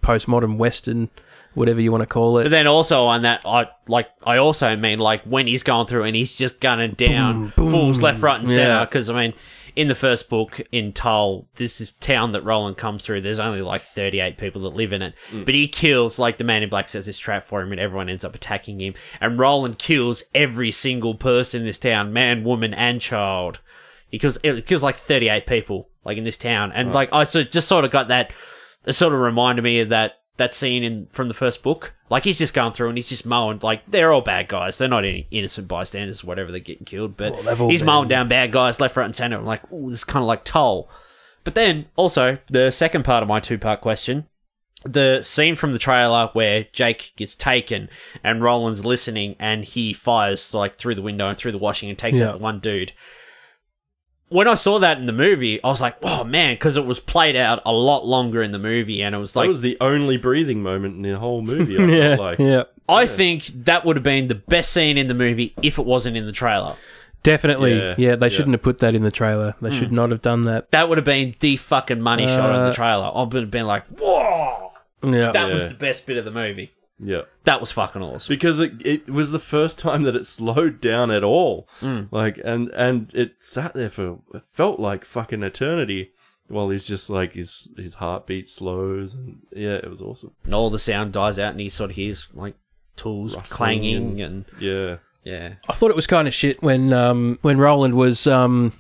postmodern Western, whatever you want to call it. But then also on that, I also mean, like, when he's going through and he's just gunning down fools left, right, and centre. Because, in the first book, in Tull, this is town that Roland comes through. There's only like 38 people that live in it. But he kills, like, the man in black sets this trap for him and everyone ends up attacking him. And Roland kills every single person in this town, man, woman, and child. It kills like 38 people, like, in this town. And, like, I just sort of got that, it sort of reminded me of that scene from the first book. Like, he's just going through and he's just mowing, like, they're all bad guys. They're not any innocent bystanders or whatever, they're getting killed. But he's mowing down bad guys left, right, and centre. I'm like, ooh, this is kind of like Tull. But then, also, the second part of my two-part question, the scene from the trailer where Jake gets taken and Roland's listening and he fires, like, through the window and through the washing and takes out the one dude. When I saw that in the movie, I was like, oh, man, because it was played out a lot longer in the movie, and it was like... That was the only breathing moment in the whole movie, I felt like. I think that would have been the best scene in the movie if it wasn't in the trailer. Definitely. Yeah, they shouldn't have put that in the trailer. They should not have done that. That would have been the fucking money shot of the trailer. I would have been like, whoa! That was the best bit of the movie. Yeah. That was fucking awesome. Because it was the first time that it slowed down at all. Like, and it sat there it felt like fucking eternity while he's just like his heartbeat slows, and yeah, it was awesome. And all the sound dies out, and he sort of hears like tools Rustling clanging, and yeah. I thought it was kind of shit when Roland was that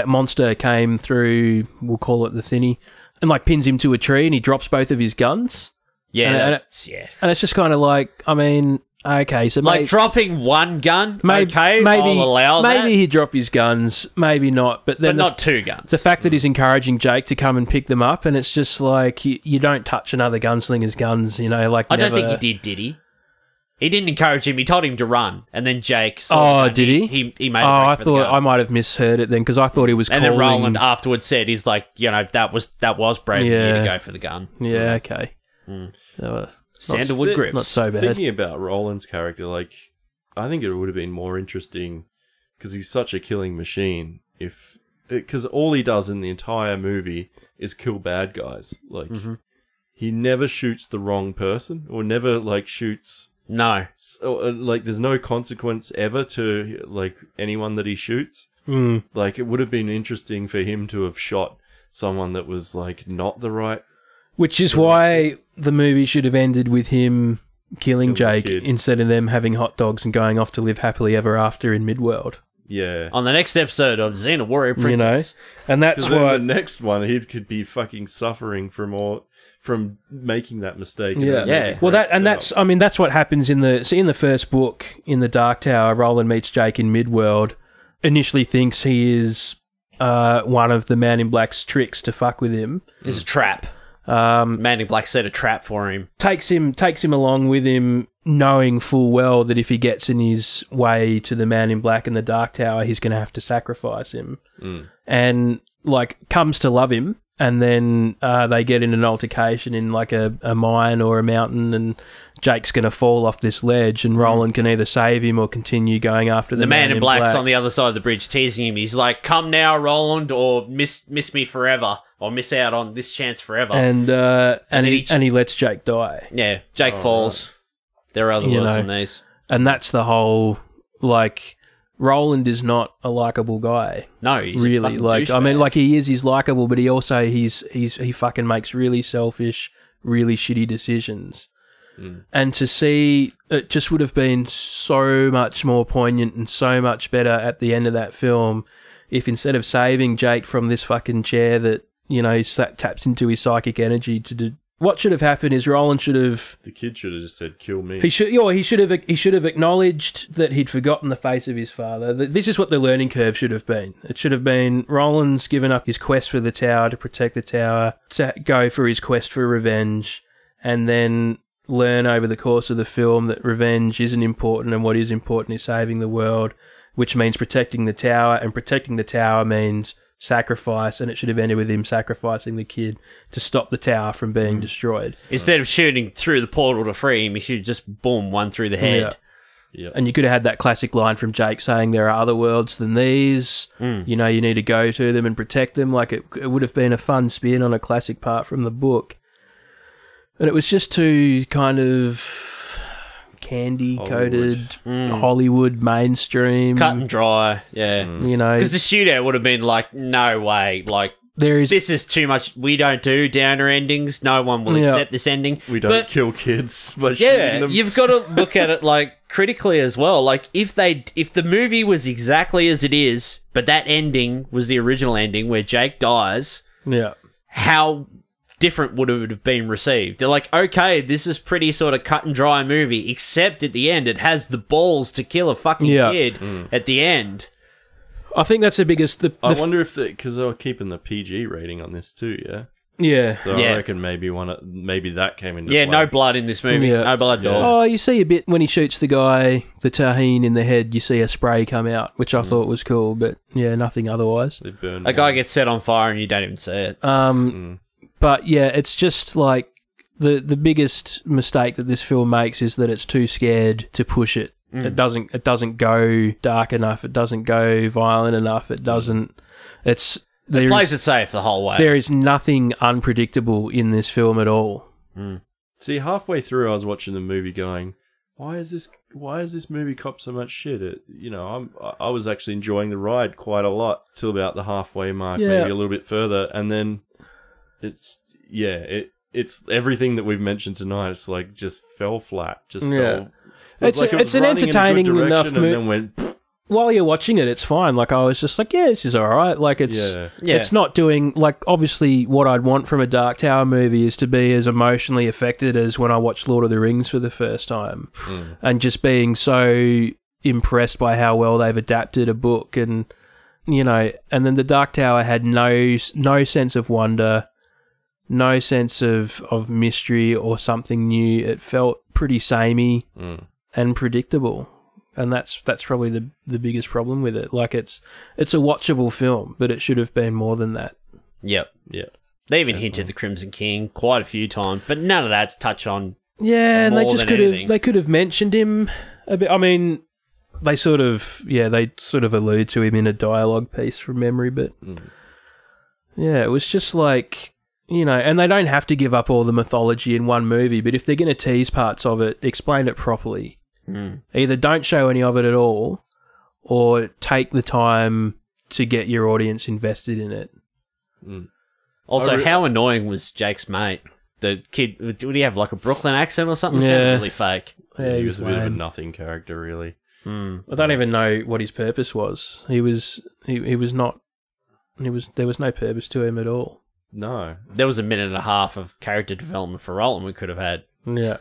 monster came through. We'll call it the thinny, and like pins him to a tree, and he drops both of his guns. Yeah, and it's just kind of like, I mean, okay, so like dropping one gun. Maybe I'll allow that. Maybe he'd drop his guns, maybe not. But then not two guns. The fact that he's encouraging Jake to come and pick them up, and it's just like you don't touch another gunslinger's guns, like. I don't think he did he? He didn't encourage him. He told him to run, and then Jake. Did he? He made. I thought I might have misheard it then, because I thought he was. And then Roland afterwards said, "He's like, that was brave of you to go for the gun." Yeah. Okay. That was Sandalwood grips. Not so bad. Thinking about Roland's character, like, I think it would have been more interesting because he's such a killing machine. Because all he does in the entire movie is kill bad guys. Like, he never shoots the wrong person, or never like shoots. No. Like, there's no consequence ever to like anyone that he shoots. Like, it would have been interesting for him to have shot someone that was like not the right. Which is why the movie should have ended with him killing Jake instead of them having hot dogs and going off to live happily ever after in Midworld. Yeah. On the next episode of Xena Warrior Princess. And that's why the next one he could be fucking suffering from making that mistake. Yeah. Well, that's what happens in the first book, in the Dark Tower. Roland meets Jake in Midworld. Initially thinks he is one of the Man in Black's tricks to fuck with him. It's a trap. Man in Black set a trap for him. Takes him along with him, knowing full well that if he gets in his way to the Man in Black in the Dark Tower, he's going to have to sacrifice him. And like comes to love him, and then they get in an altercation in like a mine or a mountain, and Jake's going to fall off this ledge, and Roland can either save him or continue going after the Man in Black's on the other side of the bridge teasing him. He's like, "Come now, Roland, or miss me forever, or miss out on this chance forever." And he lets Jake die. Yeah, Jake falls. Right. There are other words than these, and that's the whole like. Roland is not a likable guy. No, he's really like. I mean, like he's likable, but he fucking makes really selfish, really shitty decisions. And to see it just would have been so much more poignant and so much better at the end of that film if instead of saving Jake from this fucking chair that taps into his psychic energy to do. What should have happened is Roland should have... The kid should have just said, "Kill me." He should have acknowledged that he'd forgotten the face of his father. This is what the learning curve should have been. It should have been Roland's given up his quest for the tower to protect the tower, to go for his quest for revenge, and then learn over the course of the film that revenge isn't important, and what is important is saving the world, which means protecting the tower, and protecting the tower means... sacrifice, and it should have ended with him sacrificing the kid to stop the tower from being destroyed. Instead of shooting through the portal to free him, he should have just boom one through the head. Yeah. And you could have had that classic line from Jake saying there are other worlds than these. You need to go to them and protect them. Like it would have been a fun spin on a classic part from the book. And it was just too kind of candy-coated Hollywood mainstream. Cut and dry, yeah. Because the studio would have been like, no way, like, this is too much. We don't do downer endings. No one will accept this ending. We don't kill kids by shooting them. You've got to look at it like critically as well. Like if the movie was exactly as it is, but that ending was the original ending where Jake dies, how different would it have been received? They're like, okay, this is pretty sort of cut and dry movie, except at the end it has the balls to kill a fucking kid at the end. I think that's the biggest... I wonder if because they were keeping the PG rating on this too, Yeah. So I reckon maybe that came into play. No blood in this movie. No blood at all. Oh, you see a bit when he shoots the guy, the Tahine in the head, you see a spray come out, which I thought was cool, but nothing otherwise. A guy gets set on fire and you don't even see it. But yeah, it's just like the biggest mistake that this film makes is that it's too scared to push it. It doesn't go dark enough. It doesn't go violent enough. It doesn't. It plays it safe the whole way. There is nothing unpredictable in this film at all. See, halfway through, I was watching the movie going, why is this movie cop so much shit? I was actually enjoying the ride quite a lot till about the halfway mark, maybe a little bit further, and then it's everything that we've mentioned tonight. It's like just fell flat, fell. It's an entertaining enough movie. And then went. While you're watching it, it's fine. Like, I was just like, yeah, this is all right. Like, it's not doing, like, obviously what I'd want from a Dark Tower movie is to be as emotionally affected as when I watched Lord of the Rings for the first time. And just being so impressed by how well they've adapted a book. And, and then the Dark Tower had no sense of wonder, no sense of mystery or something new. It felt pretty samey and predictable. And that's probably the biggest problem with it. Like, it's a watchable film, but it should have been more than that. Yep. They even hinted the Crimson King quite a few times, but none of that's touched on. Yeah, and they could have mentioned him a bit. I mean, they sort of allude to him in a dialogue piece from memory, but yeah, it was just like, and they don't have to give up all the mythology in one movie, but if they're going to tease parts of it, explain it properly. Either don't show any of it at all, or take the time to get your audience invested in it. Also, how annoying was Jake's mate? The kid, would he have like a Brooklyn accent or something? Yeah. It sounded really fake. Yeah, he was a bit of a nothing character, really. I don't even know what his purpose was. He was not. There was no purpose to him at all. No. There was a minute and a half of character development for Roland we could have had. Yeah.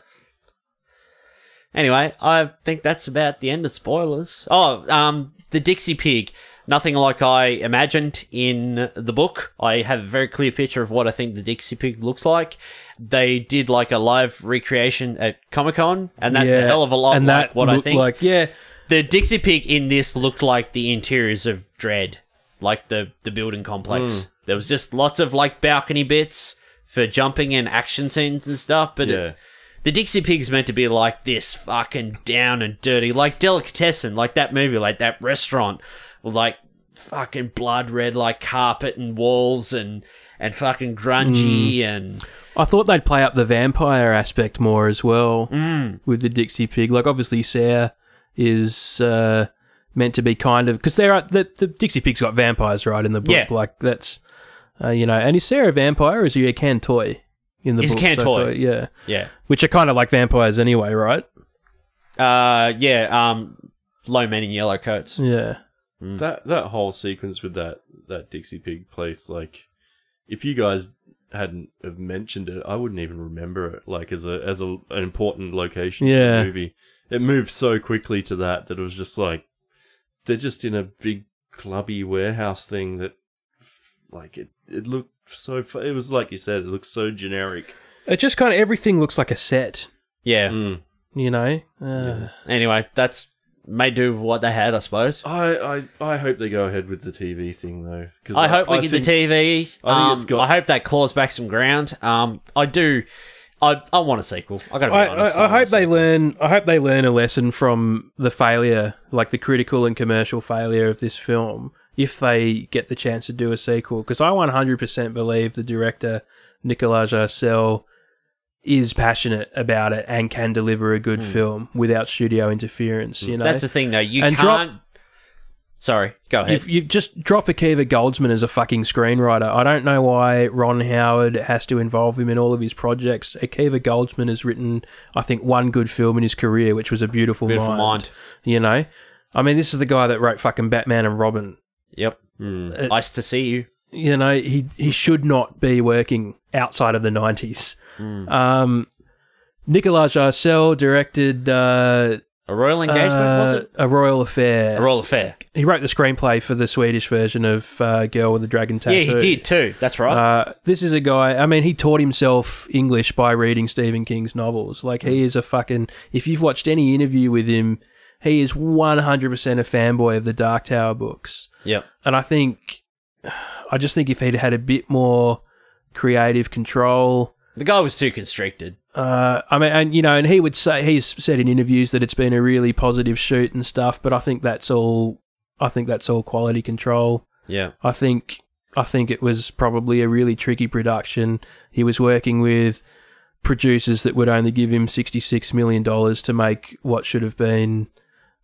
Anyway, I think that's about the end of spoilers. Oh, the Dixie Pig. Nothing like I imagined in the book. I have a very clear picture of what I think the Dixie Pig looks like. They did like a live recreation at Comic-Con, and that's a hell of a lot like what I think. Like, the Dixie Pig in this looked like the interiors of Dread, like the building complex. There was just lots of like balcony bits for jumping and action scenes and stuff, but the Dixie Pig's meant to be like this fucking down and dirty, like Delicatessen, like that movie, like that restaurant with like fucking blood red like carpet and walls and fucking grungy and... I thought they'd play up the vampire aspect more as well with the Dixie Pig. Like, obviously Sarah is meant to be kind of... Because the Dixie Pig's got vampires, right, in the book. Yeah. Like, that's... and is Sarah a vampire or is he a canned toy? In the book, can toy. Yeah. Which are kind of like vampires anyway, right? Low men in yellow coats. Yeah. That whole sequence with that Dixie Pig place, like, if you guys hadn't have mentioned it, I wouldn't even remember it, like, as an important location in the movie. It moved so quickly to that it was just like, they're just in a big clubby warehouse thing that, like, it looked so... It was like you said, it looks so generic. It just kind of... Everything looks like a set. Yeah. Anyway, that's made do with what they had, I suppose. I hope they go ahead with the TV thing, though. I hope we get the TV. I hope that claws back some ground. I do... I want a sequel. I gotta be honest. I hope they learn. I hope they learn a lesson from the failure, like the critical and commercial failure of this film, if they get the chance to do a sequel. Because I 100% believe the director Nicolas Jarcel is passionate about it and can deliver a good film without studio interference. You know, that's the thing, though. You can't. Sorry, go ahead. You just drop Akiva Goldsman as a fucking screenwriter. I don't know why Ron Howard has to involve him in all of his projects. Akiva Goldsman has written, I think, one good film in his career, which was A Beautiful Mind. You know? I mean, this is the guy that wrote fucking Batman and Robin. Yep. Nice to see you. You know, he should not be working outside of the 90s. Nicolas Jarcel directed... A Royal Engagement, was it? A Royal Affair. A Royal Affair. He wrote the screenplay for the Swedish version of Girl with the Dragon Tattoo. Yeah, he did too. That's right. This is a guy... I mean, he taught himself English by reading Stephen King's novels. Like, he is a fucking... If you've watched any interview with him, he is 100% a fanboy of the Dark Tower books. Yep. And I just think if he'd had a bit more creative control... The guy was too constricted. I mean, and you know, and he's said in interviews that it's been a really positive shoot and stuff, but I think that's all quality control. Yeah. I think it was probably a really tricky production. He was working with producers that would only give him $66 million to make what should have been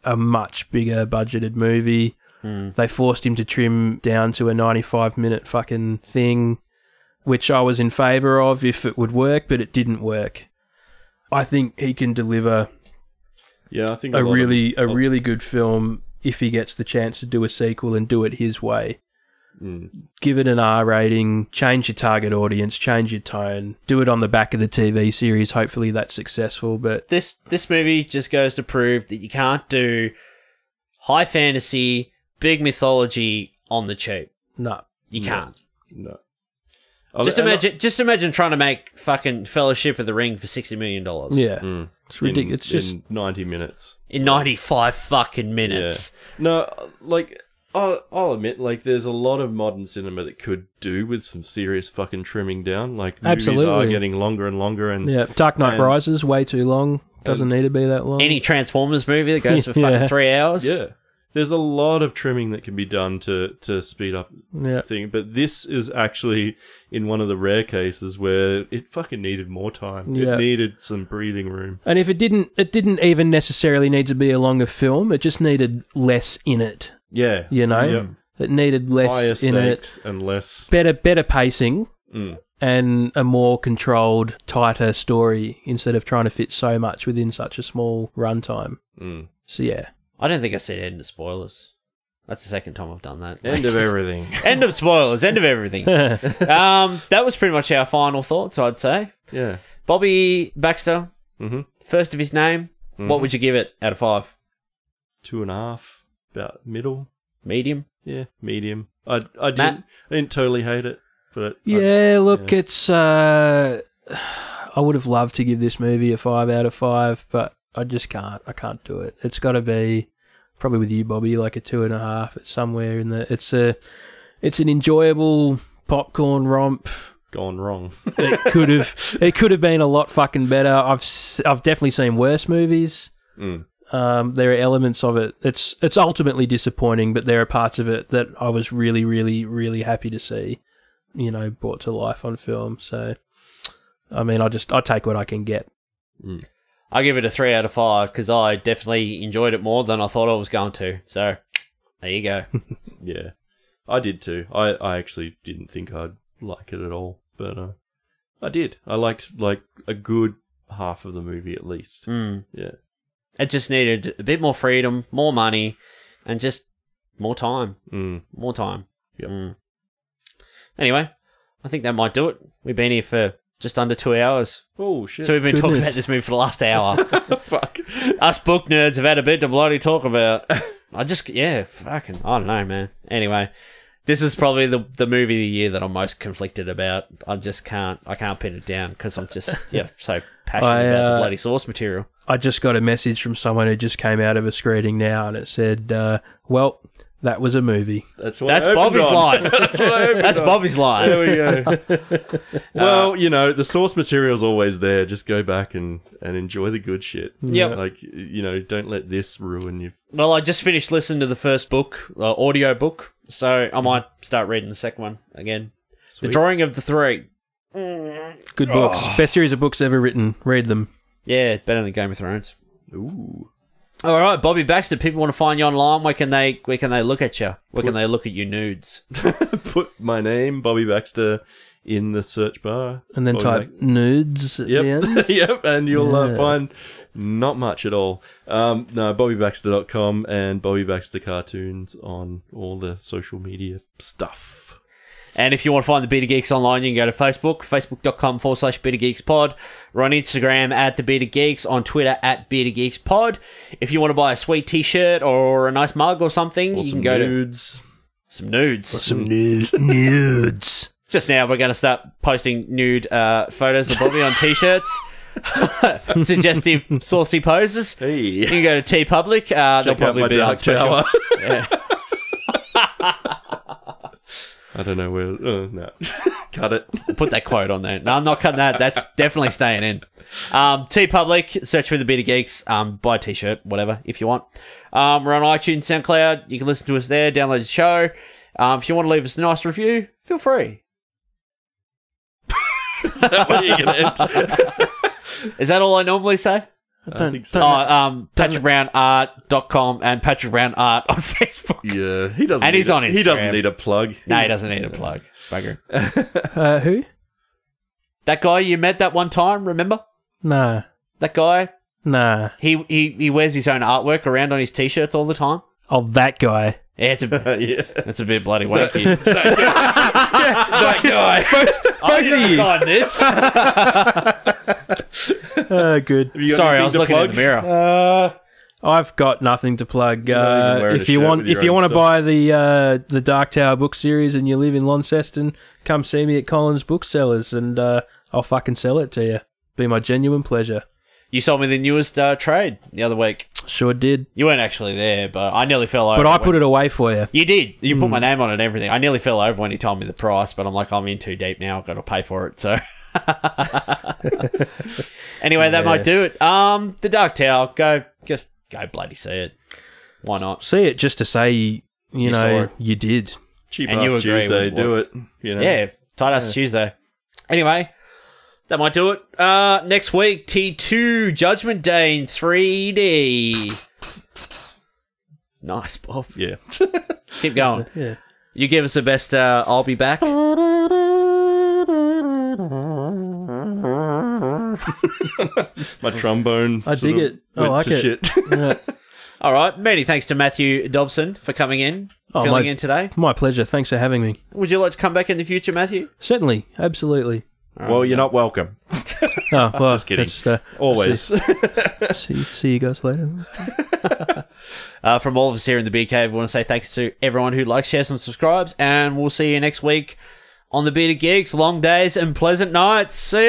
a much bigger budgeted movie. They forced him to trim down to a 95-minute fucking thing, which I was in favour of if it would work, but it didn't work. I think he can deliver I think a really good film if he gets the chance to do a sequel and do it his way. Give it an R rating, change your target audience, change your tone, do it on the back of the TV series. Hopefully that's successful. But This movie just goes to prove that you can't do high fantasy, big mythology on the cheap. no. You can't. No. Just imagine trying to make fucking Fellowship of the Ring for $60 million. Yeah. It's ridiculous. It's just in 90 minutes. In 95 fucking minutes. Yeah. No, like, I'll admit, like, there's a lot of modern cinema that could do with some serious fucking trimming down. Like, movies are getting longer and longer. And Dark Knight Rises, way too long. Doesn't need to be that long. Any Transformers movie that goes for fucking 3 hours. Yeah. There's a lot of trimming that can be done to speed up thing, but this is actually in one of the rare cases where it fucking needed more time. Yeah. It needed some breathing room. And if it didn't even necessarily need to be a longer film. It just needed less in it. Yeah, You know, Yep. it needed less Higher in it. stakes and less. Better pacing and a more controlled, tighter story instead of trying to fit so much within such a small runtime. So yeah. I don't think I said end of spoilers. That's the second time I've done that. End of everything. End of spoilers. End of everything. That was pretty much our final thoughts, I'd say. Yeah. Bobby Baxter, first of his name. What would you give it out of 5? 2.5, about middle. Medium? Yeah, medium. I didn't totally hate it, but it's. I would have loved to give this movie a 5 out of 5, but I just can't. I can't do it. It's got to be probably with you, Bobby, like a 2.5. It's somewhere in the. It's an enjoyable popcorn romp. Gone wrong. It could have been a lot fucking better. I've definitely seen worse movies. There are elements of it. It's ultimately disappointing, but there are parts of it that I was really, really, really happy to see, brought to life on film. So, I mean, I take what I can get. I'll give it a 3 out of 5 because I definitely enjoyed it more than I thought I was going to. So, there you go. Yeah, I did too. I actually didn't think I'd like it at all, but I did. I liked like a good half of the movie at least. Yeah. It just needed a bit more freedom, more money, and just more time. More time. Yep. Anyway, I think that might do it. We've been here for just under 2 hours. Oh, shit. So we've been talking about this movie for the last hour. Fuck. Us book nerds have had a bit to bloody talk about. I don't know, man. Anyway, this is probably the movie of the year that I'm most conflicted about. I can't pin it down because I'm just, so passionate about the bloody source material. I just got a message from someone who just came out of a screening now, and it said, well, that was a movie. That's Bobby's line. That's Bobby's line. There we go. Well, the source material's always there. Just go back and enjoy the good shit. Yep. Like, don't let this ruin you. Well, I just finished listening to the first book, audio book, so I might start reading the second one again. Sweet. The Drawing of the Three. Good books. Best series of books ever written. Read them. Yeah, better than Game of Thrones. Ooh. All right, Bobby Baxter. People want to find you online. Where can they look at you? Where can they look at your nudes? Put my name, Bobby Baxter, in the search bar, and then type nudes at the end. Yep, and you'll find not much at all. No, BobbyBaxter.com and Bobby Baxter Cartoons on all the social media stuff. And if you want to find the Bearded Geeks online, you can go to Facebook, facebook.com/BeardedGeeksPod. We're on Instagram at the Bearded Geeks, on Twitter at Bearded Geeks Pod. If you want to buy a sweet t-shirt or a nice mug or something, you can go to some nudes. Or some nudes. Just now, we're going to start posting nude photos of Bobby on t-shirts. Suggestive saucy poses. Hey. You can go to TeePublic. They'll probably be on special. Yeah. I don't know where. No. Cut it. Put that quote on there. No, I'm not cutting that. That's definitely staying in. TeePublic, search for the Bearded Geeks. Buy a t-shirt, whatever, if you want. We're on iTunes, SoundCloud. You can listen to us there. Download the show. If you want to leave us a nice review, feel free. Is that what you're going to enter? Is that all I normally say? I think so. PatrickBrownArt.com and Patrick Brown Art on Facebook. Yeah, he doesn't. And he's on Instagram. He doesn't need a plug. No, he doesn't need a plug. Bugger. Who? That guy you met that one time, remember? Nah. That guy? Nah. He wears his own artwork around on his t-shirts all the time. Oh, that guy. Yeah, it's a bit bloody wanky. That guy. I didn't sign this. Good. Sorry, I was looking in the mirror. I've got nothing to plug. Not even wearing a If you shirt want, with your if you own want to stuff. buy the Dark Tower book series and you live in Launceston, come see me at Collins Booksellers, and I'll fucking sell it to you. Be my genuine pleasure. You sold me the newest trade the other week. Sure did. You weren't actually there, but I nearly fell over. But I put it away for you. You did. You put my name on it and everything. I nearly fell over when he told me the price, but I'm like, I'm in too deep now. I've got to pay for it. So anyway, that might do it. The Dark Tower. Go bloody see it. Why not? See it just to say, you saw know, it. you did. Cheap And you ass agree Tuesday, with do what- it. You know? Yeah, tight ass Tuesday. Anyway, that might do it. Next week, T2 Judgment Day in 3D. Nice, Bob. Yeah. Keep going. Yeah. You give us the best. I'll be back. My trombone. I dig it. I went like to it. shit. Yeah. All right. Many thanks to Matthew Dobson for coming in, filling in today. My pleasure. Thanks for having me. Would you like to come back in the future, Matthew? Certainly. Absolutely. Well, you're not welcome. Oh, well, Just kidding. that's, Always. see you guys later. From all of us here in the Beer Cave, we want to say thanks to everyone who likes, shares, and subscribes, and we'll see you next week on the Bearded Geeks. Long days and pleasant nights. See.